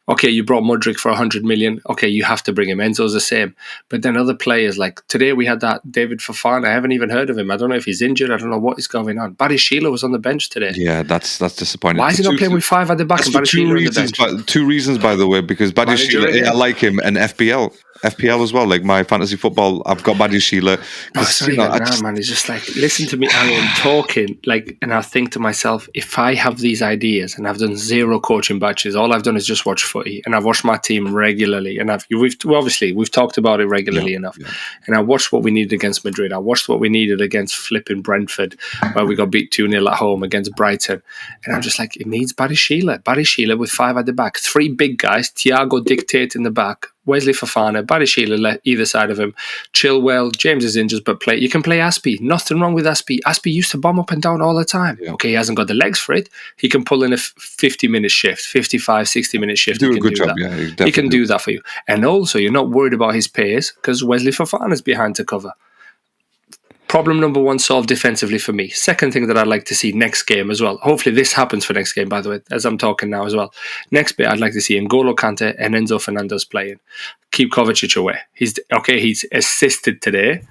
S2: Okay, you brought Mudryk for 100 million. Okay, you have to bring him. Enzo's the same. But then other players, like today we had that David Fofana. I haven't even heard of him. I don't know if he's injured. I don't know what is going on. Barry Sheila was on the bench today.
S1: Yeah, that's disappointing.
S2: Why is he not playing with 5 at the back and Barry Sheila on the bench?
S1: 2 reasons, by the way, because Barry Sheila, I like him, and FPL. FPL as well, like my fantasy football. I've got Badiashile.
S2: It's not even that, man. It's just like, listen to me, Aaron, talking, like, and I think to myself, if I have these ideas and I've done 0 coaching batches, all I've done is just watch footy, and I've watched my team regularly, and we've talked about it regularly enough, and I watched what we needed against Madrid. I watched what we needed against flipping Brentford, where we got beat 2-0 at home against Brighton, and I'm just like, it needs Badiashile with 5 at the back, 3 big guys, Thiago dictate in the back, Wesley Fofana, Badiashile either side of him, Chilwell, James is injured, but you can play Aspie. Nothing wrong with Aspie. Aspie used to bomb up and down all the time. Yeah. Okay, he hasn't got the legs for it. He can pull in a 50-minute shift, 55, 60-minute shift.
S1: Do a good job, yeah.
S2: He can do that for you. And also, you're not worried about his pace because Wesley Fofana's behind to cover. Problem number 1 solved defensively for me. Second thing that I'd like to see next game as well. Hopefully this happens for next game, by the way, as I'm talking now as well. Next bit, I'd like to see N'Golo Kante and Enzo Fernandez playing. Keep Kovacic away. He's assisted today,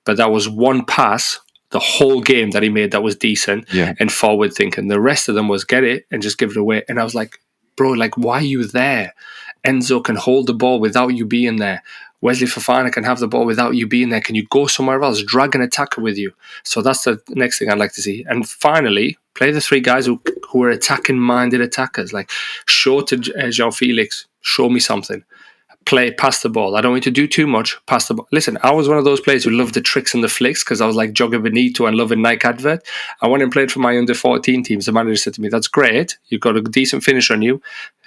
S2: but that was 1 pass the whole game that he made that was decent and forward thinking. The rest of them was get it and just give it away. And I was like, bro, like, why are you there? Enzo can hold the ball without you being there. Wesley Fofana can have the ball without you being there. Can you go somewhere else? Drag an attacker with you. So that's the next thing I'd like to see. And finally, play the 3 guys who are attacking-minded attackers. Like, show to João Felix, show me something. Pass the ball. I don't want you to do too much. Pass the ball. Listen, I was one of those players who loved the tricks and the flicks because I was like Jogger Benito and loving Nike advert. I went and played for my under-14 teams. The manager said to me, that's great. You've got a decent finish on you.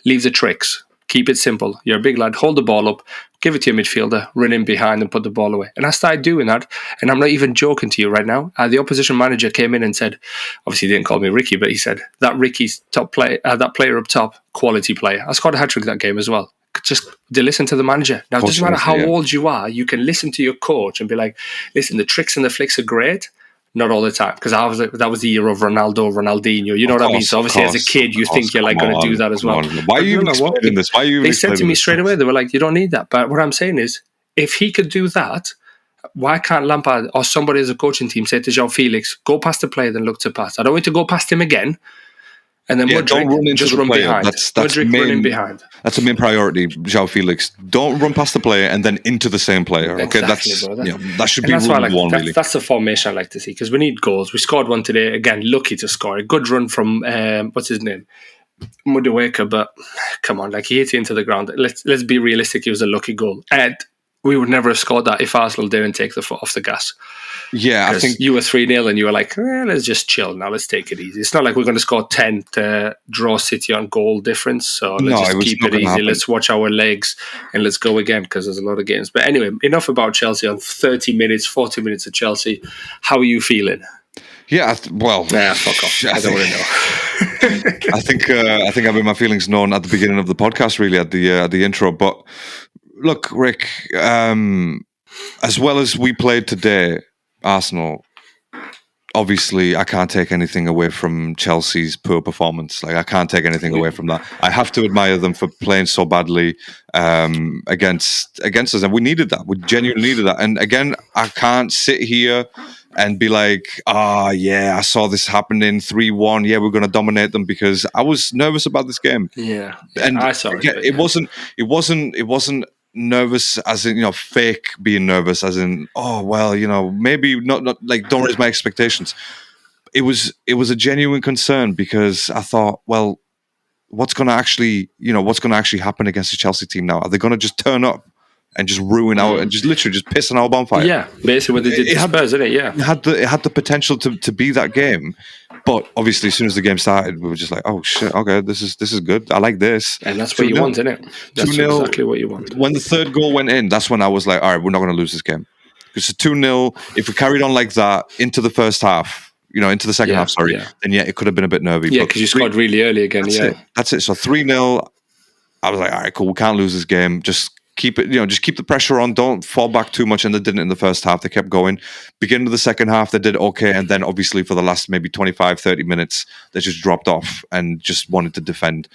S2: Leave the tricks. Keep it simple. You're a big lad. Hold the ball up. Give it to your midfielder. Run in behind and put the ball away. And I started doing that. And I'm not even joking to you right now. The opposition manager came in and said, obviously he didn't call me Ricky, but he said, that Ricky's top player, that player up top, quality player. I scored a hat-trick that game as well. Just listen to the manager. Now, it doesn't matter how old you are. You can listen to your coach and be like, listen, the tricks and the flicks are great. Not all the time, because that was the year of Ronaldinho. You know what I mean? So obviously, as a kid, you think you're like going to do that as well.
S1: Why are you explaining this?
S2: They said to me straight away, they were like, you don't need that. But what I'm saying is, if he could do that, why can't Lampard or somebody as a coaching team say to João Felix, go past the player, then look to pass? I don't want to go past him again. And then Mudryk just run behind. That's running behind.
S1: That's the main priority, João Felix. Don't run past the player and then into the same player. Okay, that should be rule 1, really.
S2: That's the formation I like to see because we need goals. We scored one today. Again, lucky to score. A good run from, what's his name? Mudawaker, but come on, like he hit it into the ground. Let's be realistic. It was a lucky goal. And we would never have scored that if Arsenal didn't take the foot off the gas.
S1: Yeah, I think
S2: you were 3-0 and you were like, let's just chill now. Let's take it easy. It's not like we're going to score 10 to draw City on goal difference. So let's just keep it easy. Happen. Let's watch our legs and let's go again because there's a lot of games. But anyway, enough about Chelsea on 40 minutes of Chelsea. How are you feeling?
S1: Yeah,
S2: fuck off. I don't want to know.
S1: I think I made my feelings known at the beginning of the podcast, really, at the intro. But look, Rick, as well as we played today, Arsenal, obviously I can't take anything away from Chelsea's poor performance. Like, I can't take anything away from that. I have to admire them for playing so badly against us, and we needed that. We genuinely needed that. And again, I can't sit here and be like, I saw this happening 3-1. Yeah, we're going to dominate them, because I was nervous about this game.
S2: Yeah,
S1: and
S2: I saw it.
S1: It wasn't nervous as in, fake being nervous as in, maybe not like, don't raise my expectations. It was a genuine concern, because I thought, well, what's going to actually happen against the Chelsea team now? Are they going to just turn up and just ruin our, and just literally just piss on our bonfire?
S2: Yeah, basically what they did to Spurs, didn't it? Yeah.
S1: It had the potential to be that game. But obviously, as soon as the game started, we were just like, "Oh shit! Okay, this is good. I like this."
S2: And that's what you want, isn't it? That's exactly what you want.
S1: When the third goal went in, that's when I was like, "All right, we're not going to lose this game." Because it's 2-0. If we carried on like that into the first half, into the second half, then it could have been a bit nervy.
S2: Yeah, because you scored really early again.
S1: That's it. So 3-0. I was like, "All right, cool. We can't lose this game. Just keep it, just keep the pressure on. Don't fall back too much." And they didn't in the first half. They kept going. Beginning of the second half, they did okay. And then obviously for the last maybe 25, 30 minutes, they just dropped off and just wanted to defend.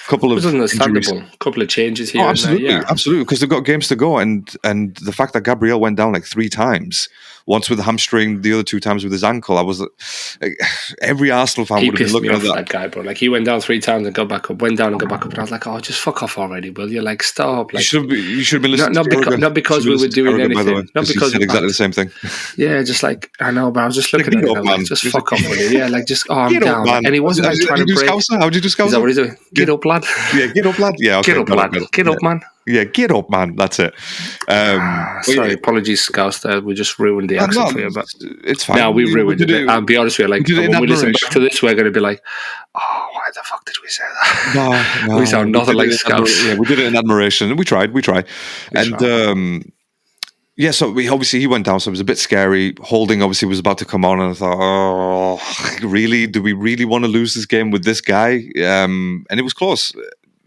S1: Couple of
S2: understandable. Couple of changes here.
S1: Absolutely, absolutely. Because they've got games to go. And the fact that Gabriel went down like 3 times once with the hamstring, the other 2 times with his ankle. I was every Arsenal fan would have been looking at
S2: that guy, bro. Like he went down 3 times and got back up, went down and got back up, and I was like, oh, just fuck off already, will you? Like stop. Like
S1: you should have been listening.
S2: Not because we were doing anything.
S1: Not because he said exactly the same thing.
S2: Yeah, just like I know, but I was just looking at it. Like, just fuck off with it. Yeah, like just I'm down.
S1: Man.
S2: And he wasn't like trying to break.
S1: How did you do Scouser?
S2: Is that what he's doing? Get up, lad.
S1: Yeah, get up, lad. Yeah, okay.
S2: Get up, lad. Get up, man.
S1: Yeah, get up, man. That's it.
S2: Sorry, apologies, Scouse. There, we just ruined the accent for you, but
S1: it's fine.
S2: No, we ruined it. I'll be honest with you. Like when we listen back to this, we're going to be like, "Oh, why the fuck did we say that?" No, we sound nothing like Scouse.
S1: Yeah, we did it in admiration. We tried, and yeah. So he went down, so it was a bit scary. Holding obviously was about to come on, and I thought, "Oh, really? Do we really want to lose this game with this guy?" And it was close.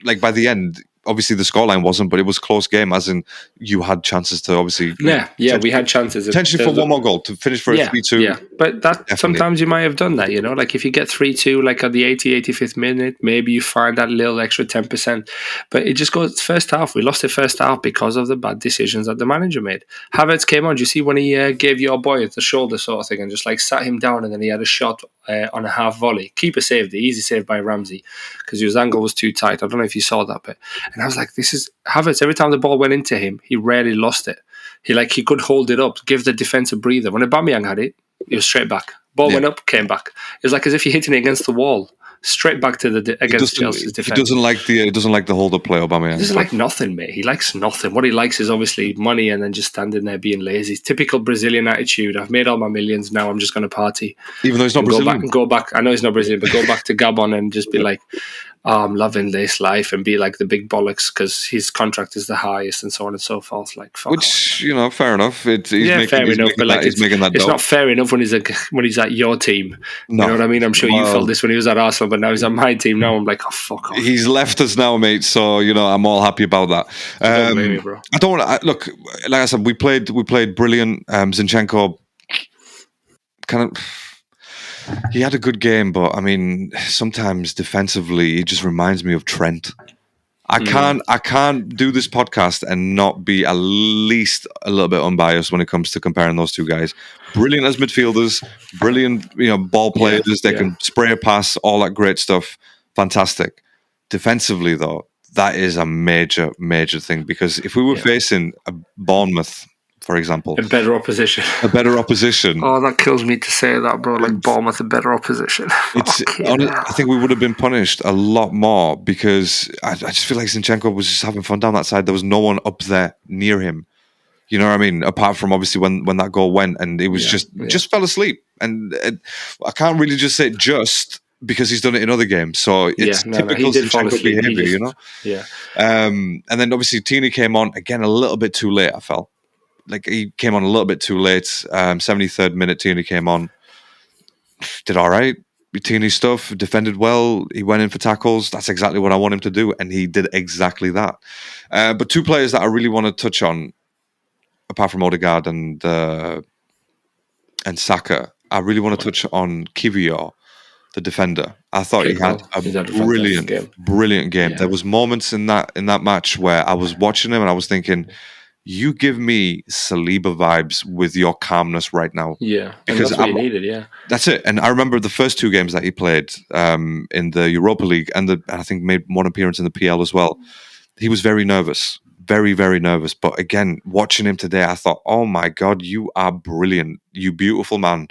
S1: Like by the end, obviously the scoreline wasn't, but it was a close game, as in you had chances to obviously...
S2: Yeah, we had chances.
S1: Potentially for one more goal, to finish for a 3-2.
S2: Yeah, but that sometimes you might have done that, like if you get 3-2, like at the 85th minute, maybe you find that little extra 10%. But it just goes first half. We lost the first half because of the bad decisions that the manager made. Havertz came on. Do you see when he gave your boy the shoulder sort of thing and just like sat him down, and then he had a shot on a half volley. Keeper saved it, easy save by Ramsey, because his angle was too tight. I don't know if you saw that bit. And I was like, this is Havertz. Every time the ball went into him, he rarely lost it. He could hold it up, give the defense a breather. When Aubameyang had it, he was straight back. Ball went up, came back. It was like as if you're hitting it against the wall. Straight back to against Chelsea's defense.
S1: He doesn't like the hold up play, Aubameyang.
S2: He doesn't like nothing, mate. He likes nothing. What he likes is obviously money and then just standing there being lazy. Typical Brazilian attitude. I've made all my millions, now I'm just going to party.
S1: Even though he's not Brazilian.
S2: Go back. I know he's not Brazilian, but go back to Gabon and just be like, oh, I'm loving this life, and be like the big bollocks because his contract is the highest and so on and so forth. Like, fuck
S1: which off. Fair enough. Fair
S2: enough. But like, it's not fair enough when he's at your team. No. You know what I mean? I'm sure you felt this when he was at Arsenal, but now he's at my team. Now I'm like, oh, fuck off.
S1: He's left us now, mate. So I'm all happy about that.
S2: Don't blame me, bro.
S1: I don't want to look. Like I said, we played brilliant. Zinchenko kind of. He had a good game, but I mean, sometimes defensively, he just reminds me of Trent. I can't do this podcast and not be at least a little bit unbiased when it comes to comparing those two guys. Brilliant as midfielders, brilliant, ball players. They can spray a pass, all that great stuff. Fantastic. Defensively, though, that is a major, major thing, because if we were facing a Bournemouth, for example,
S2: a better opposition.
S1: Oh,
S2: that kills me to say that, bro. Like Bournemouth, a better opposition.
S1: I think we would have been punished a lot more, because I just feel like Zinchenko was just having fun down that side. There was no one up there near him. You know what I mean? Apart from obviously when that goal went, and it was just fell asleep. And I can't really just say just, because he's done it in other games. So it's typical Zinchenko behavior,
S2: Yeah.
S1: And then obviously Tini came on again a little bit too late, I felt. Like he came on a little bit too late. 73rd minute, Tini came on. Did all right. Tini stuff, defended well. He went in for tackles. That's exactly what I want him to do, and he did exactly that. But two players that I really want to touch on, apart from Odegaard and Saka, I really want to touch on Kiwior, the defender. I thought he had a brilliant game. Yeah. There was moments in that match where I was watching him and I was thinking, you give me Saliba vibes with your calmness right now.
S2: Yeah, because that's what he needed, yeah.
S1: That's it. And I remember the first two games that he played in the Europa League, and I think made one appearance in the PL as well. He was very nervous. Very, very nervous. But again, watching him today, I thought, oh my God, you are brilliant. You beautiful man.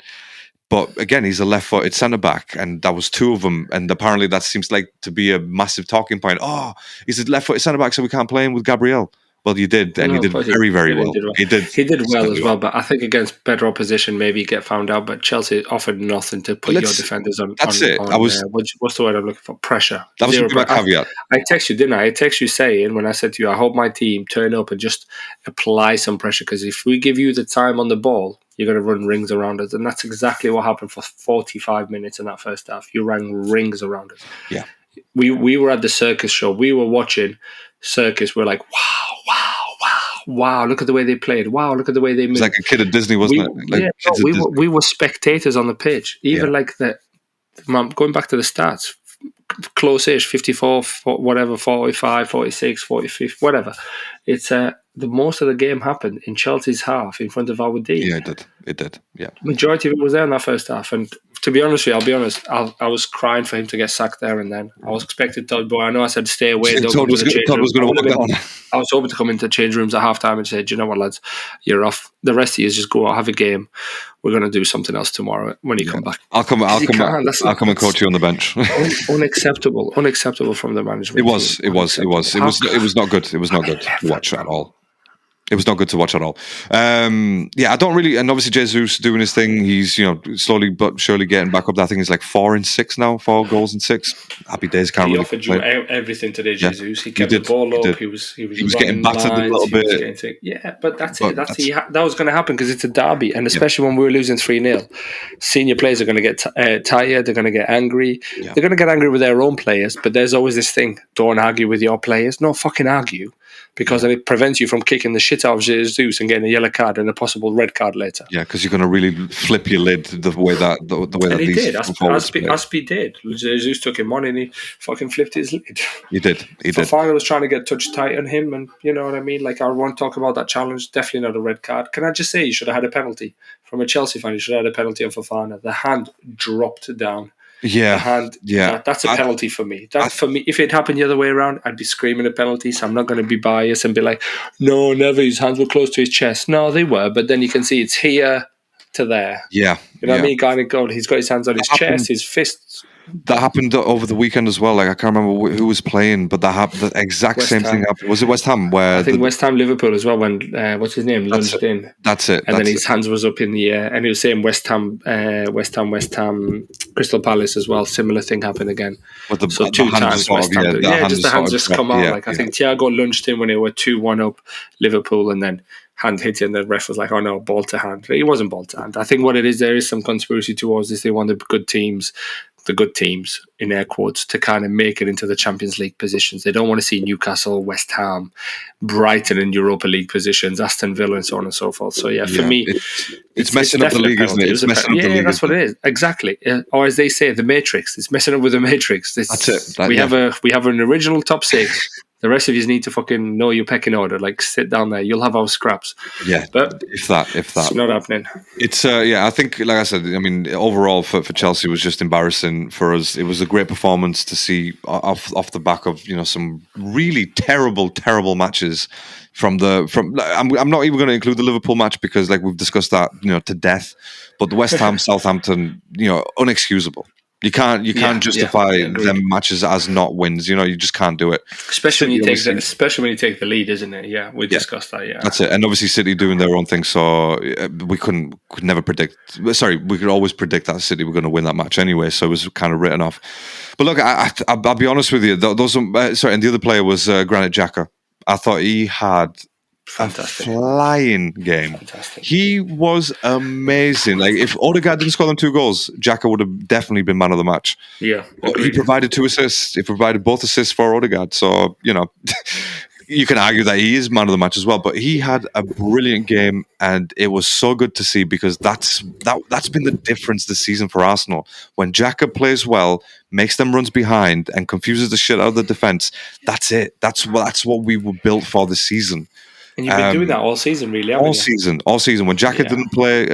S1: But again, he's a left-footed centre-back, and that was two of them. And apparently that seems like to be a massive talking point. Oh, he's a left-footed centre-back, so we can't play him with Gabriel. Well, you did, and you did very, very well. He did
S2: well as well, but I think against better opposition, maybe get found out. But Chelsea offered nothing to put your defenders on.
S1: That's it.
S2: What's the word I'm looking for? Pressure.
S1: That was my caveat.
S2: I text you, didn't I? I text you saying, when I said to you, I hope my team turn up and just apply some pressure, because if we give you the time on the ball, you're going to run rings around us. And that's exactly what happened for 45 minutes in that first half. You ran rings around us.
S1: Yeah.
S2: We were at the circus show. We were watching circus. We're like, wow, look at the way they played. Wow, look at the way they moved.
S1: It was like a kid at Disney, wasn't it? Like
S2: we were spectators on the pitch. Even like going back to the stats, close-ish, 54, whatever, 45, 46, 45, whatever. It's most of the game happened in Chelsea's half in front of our D.
S1: Yeah, it did. Yeah,
S2: majority of it was there in that first half. And to be honest with you, I'll be honest, I was crying for him to get sacked there and then. I was expecting Todd, but I know I said stay away.
S1: Todd was going to walk down.
S2: I was hoping to come into change rooms at halftime and say, do you know what, lads, you're off. The rest of you just go out, have a game. We're going to do something else tomorrow when you come back.
S1: I'll come and coach you on the bench.
S2: Unacceptable from the management.
S1: It was not good. It was not good to watch at all. It was not good to watch at all. I don't really, and obviously Jesus doing his thing. He's slowly but surely getting back up. I think he's like 4 in 6 now, 4 goals in 6. Happy days. He
S2: offered you everything today, Jesus. He kept the ball up. He was
S1: getting battered a little bit.
S2: But that's it. That was going to happen because it's a derby, and especially when we were losing 3-0, senior players are going to get tired. They're going to get angry. Yeah. They're going to get angry with their own players. But there's always this thing: don't argue with your players. No, fucking argue. Because then it prevents you from kicking the shit out of Jesus and getting a yellow card and a possible red card later.
S1: Yeah, because you're going to really flip your lid the way that
S2: he did. Aspie did. Jesus took him on and he fucking flipped his lid.
S1: He did.
S2: Fofana was trying to get touch tight on him, and you know what I mean. Like I want to talk about that challenge. Definitely not a red card. Can I just say you should have had a penalty from a Chelsea fan? You should have had a penalty on Fofana. The hand dropped down.
S1: Yeah,
S2: that's a penalty for me. For me, if it happened the other way around, I'd be screaming a penalty. So I'm not going to be biased and be like, "No, never." His hands were close to his chest. No, they were, but then you can see it's here to there.
S1: Yeah,
S2: you know what I mean. Kind of goal. He's got his hands on his chest, his fists.
S1: That happened over the weekend as well. Like I can't remember who was playing, but that happened. The exact same thing happened. Was it West Ham?
S2: I think West Ham, Liverpool as well. When what's his name lunged in.
S1: That's it.
S2: And then his hands was up in the air, and he was saying West Ham, Crystal Palace as well. Similar thing happened again.
S1: But the
S2: 2 times West Ham. Just the hands just come out. I think Thiago lunged in when they were 2-1 up Liverpool, and then hand hit it, and the ref was like, "Oh no, ball to hand." It wasn't ball to hand. I think what it is, there is some conspiracy towards this. They want the good teams in air quotes to kind of make it into the Champions League positions. They don't want to see Newcastle, West Ham, Brighton in Europa League positions, Aston Villa, and so on and so forth. So for me,
S1: it's messing up the league, isn't it? It's messing up the league.
S2: That's what it is. Exactly. Or as they say, the Matrix. It's messing up with the Matrix.
S1: That's it.
S2: We have an original top 6. The rest of you need to fucking know your pecking order. Like, sit down there. You'll have our scraps.
S1: Yeah, but if that.
S2: It's not happening.
S1: It's, I think, like I said, I mean, overall for Chelsea it was just embarrassing for us. It was a great performance to see off the back of, some really terrible matches I'm not even going to include the Liverpool match because, like, we've discussed that, to death. But the West Ham, Southampton, unexcusable. You can't justify them matches as not wins. You just can't do it.
S2: Especially when you take the lead, isn't it? Yeah, we discussed that. Yeah,
S1: that's it. And obviously, City doing their own thing, so we could never predict. Sorry, we could always predict that City were going to win that match anyway. So it was kind of written off. But look, I'll be honest with you. And the other player was Granit Xhaka. I thought he had
S2: fantastic
S1: a flying game.
S2: Fantastic.
S1: He was amazing. Like, if Odegaard didn't score them 2 goals, Xhaka would have definitely been man of the match.
S2: Yeah,
S1: he provided 2 assists. He provided both assists for Odegaard. So you can argue that he is man of the match as well. But he had a brilliant game, and it was so good to see because that's been the difference this season for Arsenal. When Xhaka plays well, makes them runs behind, and confuses the shit out of the defense, that's it. That's what we were built for this season.
S2: And you've been doing that all season, really, haven't you?
S1: All season. When Xhaka didn't play,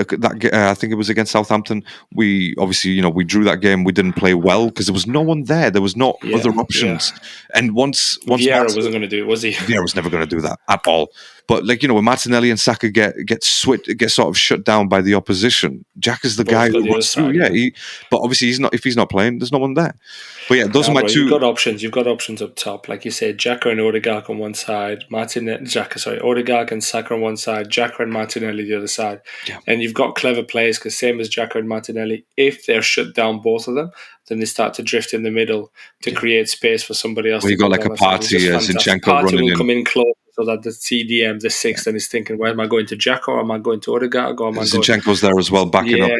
S1: I think it was against Southampton, we obviously, we drew that game. We didn't play well because there was no one there. There was no other options. Yeah. And once
S2: Vieira wasn't going to do it, was he?
S1: Vieira was never going to do that at all. But when Martinelli and Saka get sort of shut down by the opposition, Xhaka's the guy who runs through. Yeah, but obviously if he's not playing, there's no one there. But yeah, those are my 2.
S2: You've got options. You've got options up top, like you said. Xhaka and Odegaard on one side, Odegaard and Saka on one side, Xhaka and Martinelli the other side. Yeah. And you've got clever players because same as Xhaka and Martinelli, if they're shut down, both of them, then they start to drift in the middle to create space for somebody else.
S1: Well, you got like a party, Zinchenko running in.
S2: Come in close. So that the CDM, the 6th, and is thinking, where am I going to Xhaka or am I going to Odegaard?
S1: Zinchenko's there as well, backing up,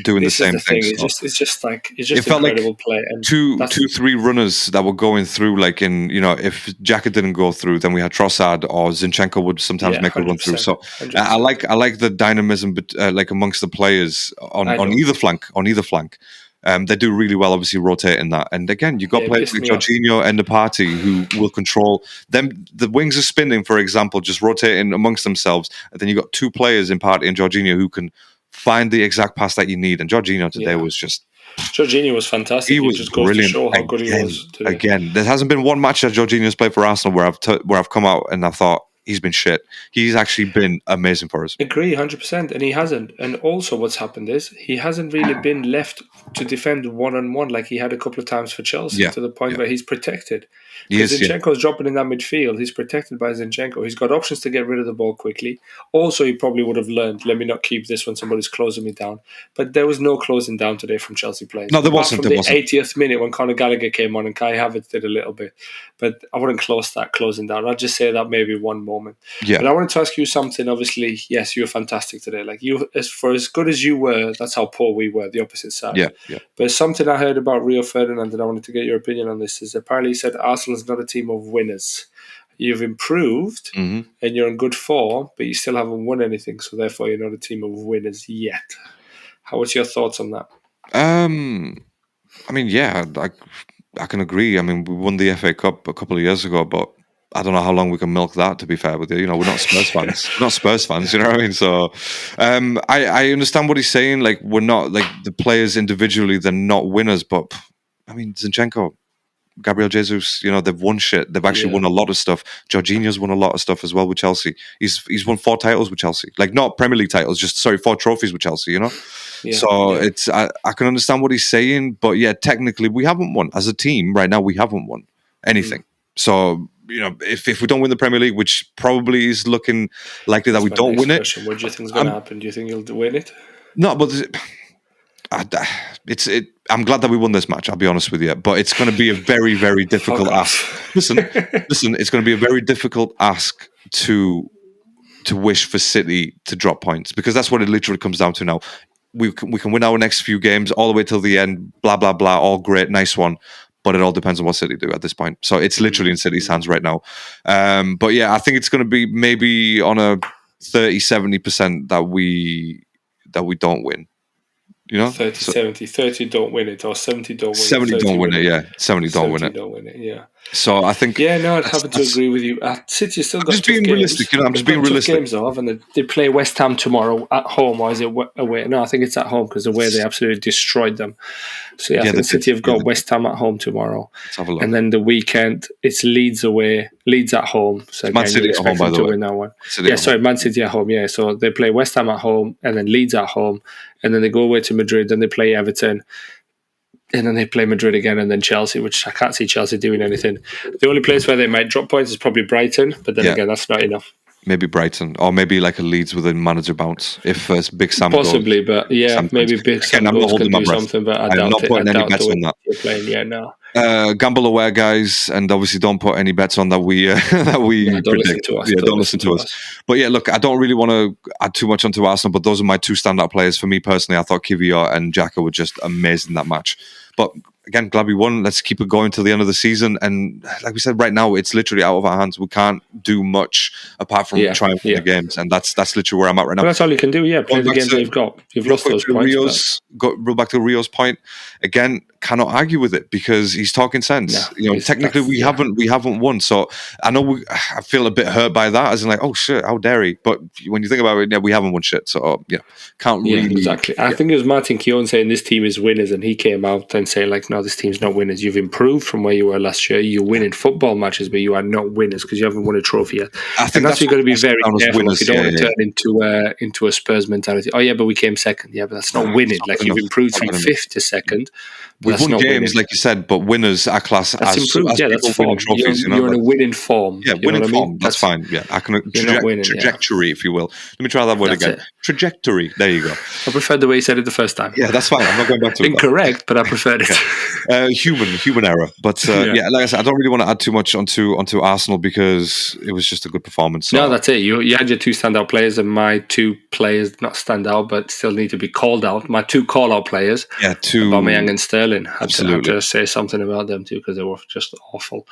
S1: doing the same thing.
S2: It's just incredible
S1: like
S2: play. And
S1: 2-3 runners that were going through, like if Xhaka didn't go through, then we had Trossard or Zinchenko would sometimes make a run through. So 100%. I like the dynamism, but like amongst the players on either flank. They do really well, obviously, rotating that. And again, you've got players like Jorginho and the party who will control them. The wings are spinning, for example, just rotating amongst themselves. And then you've got two players in party and Jorginho who can find the exact pass that you need. And Jorginho today was just...
S2: Jorginho was fantastic.
S1: He was
S2: just
S1: brilliant.
S2: Goes to show how good he was today.
S1: Again, there hasn't been one match that Jorginho's played for Arsenal where I've come out and I thought, he's been shit. He's actually been amazing for us.
S2: Agree, 100%. And he hasn't. And also what's happened is he hasn't really been left to defend one-on-one like he had a couple of times for Chelsea to the point where he's protected. Because Zinchenko's dropping in that midfield. He's protected by Zinchenko. He's got options to get rid of the ball quickly. Also, he probably would have learned, let me not keep this when somebody's closing me down. But there was no closing down today from Chelsea players.
S1: No, there wasn't.
S2: From the 80th minute when Conor Gallagher came on and Kai Havertz did a little bit. But I wouldn't close that closing down. I'd just say that maybe one moment.
S1: Yeah.
S2: But I wanted to ask you something. Obviously, yes, you were fantastic today. Like you, as good as you were, that's how poor we were, the opposite side.
S1: Yeah.
S2: But something I heard about Rio Ferdinand, and I wanted to get your opinion on this, is apparently he said Arsenal's not a team of winners. You've improved and you're in good form, but you still haven't won anything, so therefore you're not a team of winners yet. What's your thoughts on that?
S1: I mean, yeah, I can agree. I mean, we won the FA Cup a couple of years ago, but I don't know how long we can milk that, to be fair with you. You know, we're not Spurs fans. We're not Spurs fans, you know what I mean? So I understand what he's saying. Like, we're not, like, the players individually, they're not winners, but, I mean, Zinchenko, Gabriel Jesus, you know, they've won shit. They've actually won a lot of stuff. Jorginho's won a lot of stuff as well with Chelsea. He's won 4 titles with Chelsea. Like, not Premier League titles, 4 trophies with Chelsea, you know? It's I can understand what he's saying, but yeah, technically we haven't won. As a team right now, we haven't won anything. So, you know, if we don't win the Premier League, which probably is looking likely that we don't win it.
S2: What do you think is going to happen? Do you think you'll win it?
S1: No, but I'm glad that we won this match, I'll be honest with you. But it's going to be a very, very difficult ask. Listen, it's going to be a very difficult ask to wish for City to drop points, because that's what it literally comes down to now. We can win our next few games all the way till the end, blah, blah, blah, all great, nice one. But it all depends on what City do at this point. So it's literally in City's hands right now. But yeah, I think it's going to be maybe on a 30-70% that we don't win. You know,
S2: 30 don't win it, or 70 don't win it.
S1: 70 don't win it, yeah. 70 don't win it.
S2: Yeah.
S1: So I think...
S2: Yeah, no, I'd happen to agree with you. City still got
S1: just being realistic, you know, I'm just being realistic.
S2: Games though, and they play West Ham tomorrow at home, or is it away? No, I think it's at home, because away they absolutely destroyed them. So yeah, I think City have got West Ham at home tomorrow.
S1: Let's have a look.
S2: And then the weekend, it's Leeds away, Leeds at home. So
S1: Man City at home, by the way.
S2: Win that one. Man City at home, yeah. So they play West Ham at home, and then Leeds at home, and then they go away to Madrid, then they play Everton, and then they play Madrid again, and then Chelsea, which I can't see Chelsea doing anything. The only place where they might drop points is probably Brighton, but then again, that's not enough.
S1: Maybe Brighton, or maybe like a Leeds with a manager bounce, if Big Sam
S2: possibly
S1: goes.
S2: But yeah,
S1: Sam
S2: maybe Big Sam can do something, but I doubt
S1: I'm not putting any bets on that.
S2: You're playing, no.
S1: Gamble aware, guys, and obviously don't put any bets on that we
S2: don't listen to us.
S1: Don't listen to us. But yeah, look, I don't really want to add too much onto Arsenal, but those are my 2 standout players. For me personally, I thought Kiwior and Xhaka were just amazing in that match. But again, glad we won. Let's keep it going till the end of the season. And like we said, right now it's literally out of our hands. We can't do much apart from trying to win the games, and that's literally where I'm at right now.
S2: Well, that's all you can do. Yeah, play the games that you've got. You've lost those points.
S1: Real back to Rio's point again. Cannot argue with it, because he's talking sense. Technically we haven't won. So I know I feel a bit hurt by that, as in like, oh shit, how dare he? But when you think about it, we haven't won shit. So can't really.
S2: Exactly. I think it was Martin Keown saying this team is winners, and he came out and saying like, no, this team's not winners. You've improved from where you were last year. You're winning football matches, but you are not winners because you haven't won a trophy yet.
S1: I think
S2: that's what you've got to be very careful.
S1: Winners,
S2: you don't want to turn into a Spurs mentality. Oh yeah, but we came second. Yeah, but that's not winning. Like you've improved from 5th to 2nd.
S1: We've won games, like you said, but winners are class as
S2: improved. That's form.
S1: Trophies.
S2: You're in a winning form.
S1: Yeah, winning form. That's fine. Yeah, I can trajectory, if you will. Let me try that word again. Trajectory. There you go.
S2: I preferred the way you said it the first time.
S1: Yeah, that's fine. I'm not going back to it.
S2: Incorrect, but I preferred it.
S1: Human error. But like I said, I don't really want to add too much onto Arsenal, because it was just a good performance. So.
S2: No, that's it. You had your 2 standout players, and my 2 players not stand out, but still need to be called out. My 2 call-out players.
S1: Yeah, 2.
S2: Aubameyang and Sterling.
S1: Absolutely.
S2: To say something about them too, because they were just awful.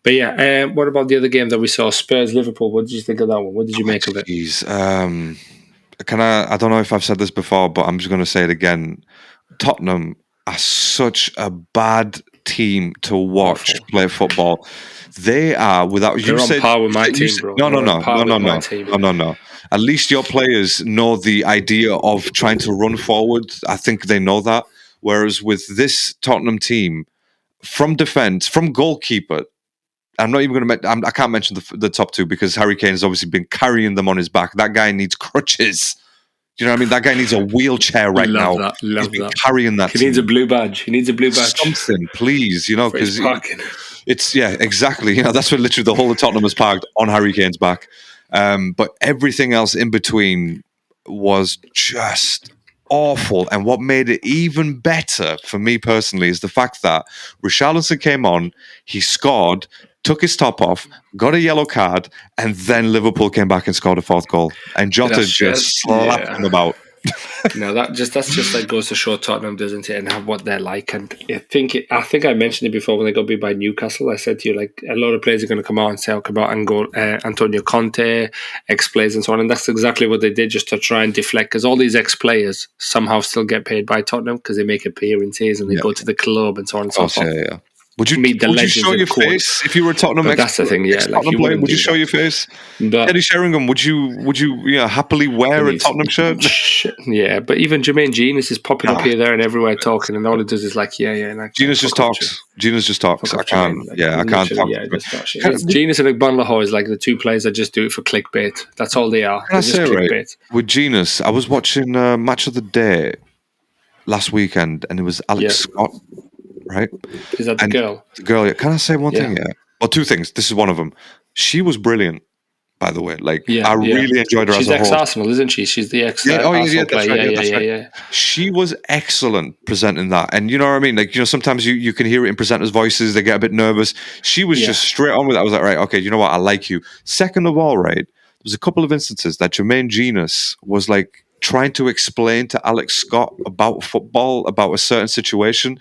S2: But yeah, what about the other game that we saw, Spurs Liverpool? What did you think of that one? What did you make of it?
S1: I don't know if I've said this before, but I'm just going to say it again. Tottenham are such a bad team to watch play football. They are without.
S2: They're on par with my team, bro.
S1: No. At least your players know the idea of trying to run forward. I think they know that. Whereas with this Tottenham team, from defense, from goalkeeper, I'm not even going to. I can't mention the top two because Harry Kane has obviously been carrying them on his back. That guy needs crutches. Do you know what I mean? That guy needs a wheelchair right now. He's been carrying that.
S2: He needs a blue badge. He needs a blue badge.
S1: Something, please. You know, because it's exactly. You know, that's what literally the whole of Tottenham is parked on Harry Kane's back. But everything else in between was just awful. And what made it even better for me personally is the fact that Richarlison came on, he scored, took his top off, got a yellow card, and then Liverpool came back and scored a fourth goal. And Jota just slapped him about.
S2: No, that's just like goes to show Tottenham, doesn't it, and have what they're like. And I think I mentioned it before when they got beat by Newcastle. I said to you, like, a lot of players are going to come out and say, "I'll come out and go." Antonio Conte, ex-players, and so on, and that's exactly what they did, just to try and deflect. Because all these ex-players somehow still get paid by Tottenham because they make appearances and they go to the club and so on and so forth.
S1: Yeah. Would you show your face if you were a Tottenham?
S2: That's the thing, yeah. Like
S1: player, would you show your face? But Eddie Sheringham, would you happily wear a Tottenham shirt?
S2: Yeah, but even Jermaine Genius is popping up here, there, and everywhere talking, and all it does is like, like
S1: Genius just talks. Genius just talks. I can't. I can't talk.
S2: Yeah, Genius and Igbonlaho is like the two players that just do it for clickbait. That's all they are.
S1: Can I say right? With Genius, I was watching Match of the Day last weekend, and it was Alex Scott. Right?
S2: Is that the girl?
S1: The girl, yeah. Can I say one thing? Yeah. Well, two things. This is one of them. she was brilliant, by the way. Like, I really enjoyed her
S2: She's
S1: as a whole.
S2: She's ex-Arsenal, isn't she? She's the ex-Arsenal player.
S1: She was excellent presenting that. And you know what I mean? Like, you know, sometimes you can hear it in presenters' voices. They get a bit nervous. She was just straight on with it. I was like, right, okay, you know what? I like you. Second of all, right, there was a couple of instances that Jermaine Genius was like trying to explain to Alex Scott about football, about a certain situation.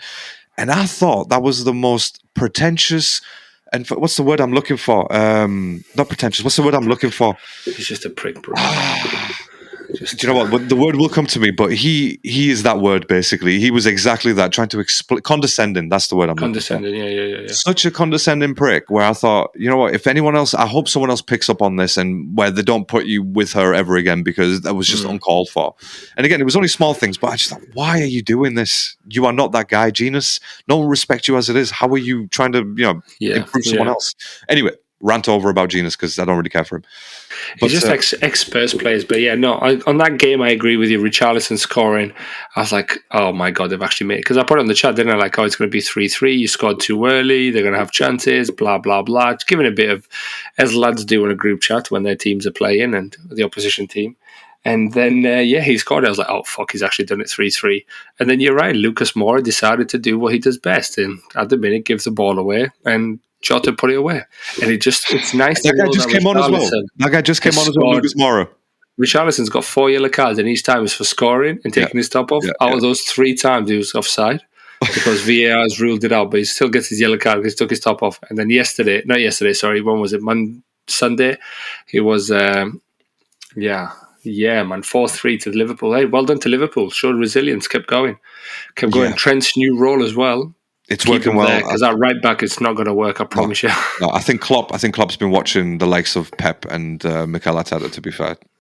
S1: And I thought that was the most pretentious, and what's the word I'm looking for? Not pretentious. What's the word I'm looking for?
S2: He's just a prick, bro.
S1: Do you know what? The word will come to me, but he is that word, basically. He was exactly that, trying to explain. Condescending, that's the word I'm looking for.
S2: Yeah.
S1: Such a condescending prick, where I thought, you know what, if anyone else, I hope someone else picks up on this, and where they don't put you with her ever again, because that was just uncalled for. And again, it was only small things, but I just thought, why are you doing this? You are not that guy, Genus. No one respects you as it is. How are you trying to, improve someone else? Anyway, rant over about Genus, because I don't really care for him.
S2: But he's just ex-Spurs players, but on that game I agree with you. Richarlison scoring, I was like, oh my god, they've actually made it. Because I put it on the chat, didn't I? Like, it's going to be 3-3. You scored too early. They're going to have chances. Blah blah blah. Just giving a bit of, as lads do in a group chat when their teams are playing and the opposition team. And then he scored. I was like, oh fuck, he's actually done it 3-3. And then you're right, Lucas Moura decided to do what he does best, and at the minute gives the ball away and Jota put it away, and it's nice.
S1: That guy just came on as well. That guy just came on as well, Lucas Moura.
S2: Richarlison's got 4 yellow cards, and each time is for scoring and taking his top off. Out of those 3 times, he was offside because VAR has ruled it out, but he still gets his yellow card because he took his top off. And then when was it? Sunday, he was, 4-3 to Liverpool. Hey, well done to Liverpool. Showed resilience, kept going. Yeah. Trent's new role as well.
S1: It's working well
S2: because that right back, it's not going to work. I promise you.
S1: No, I think Klopp's been watching the likes of Pep and Mikel Arteta. To be fair,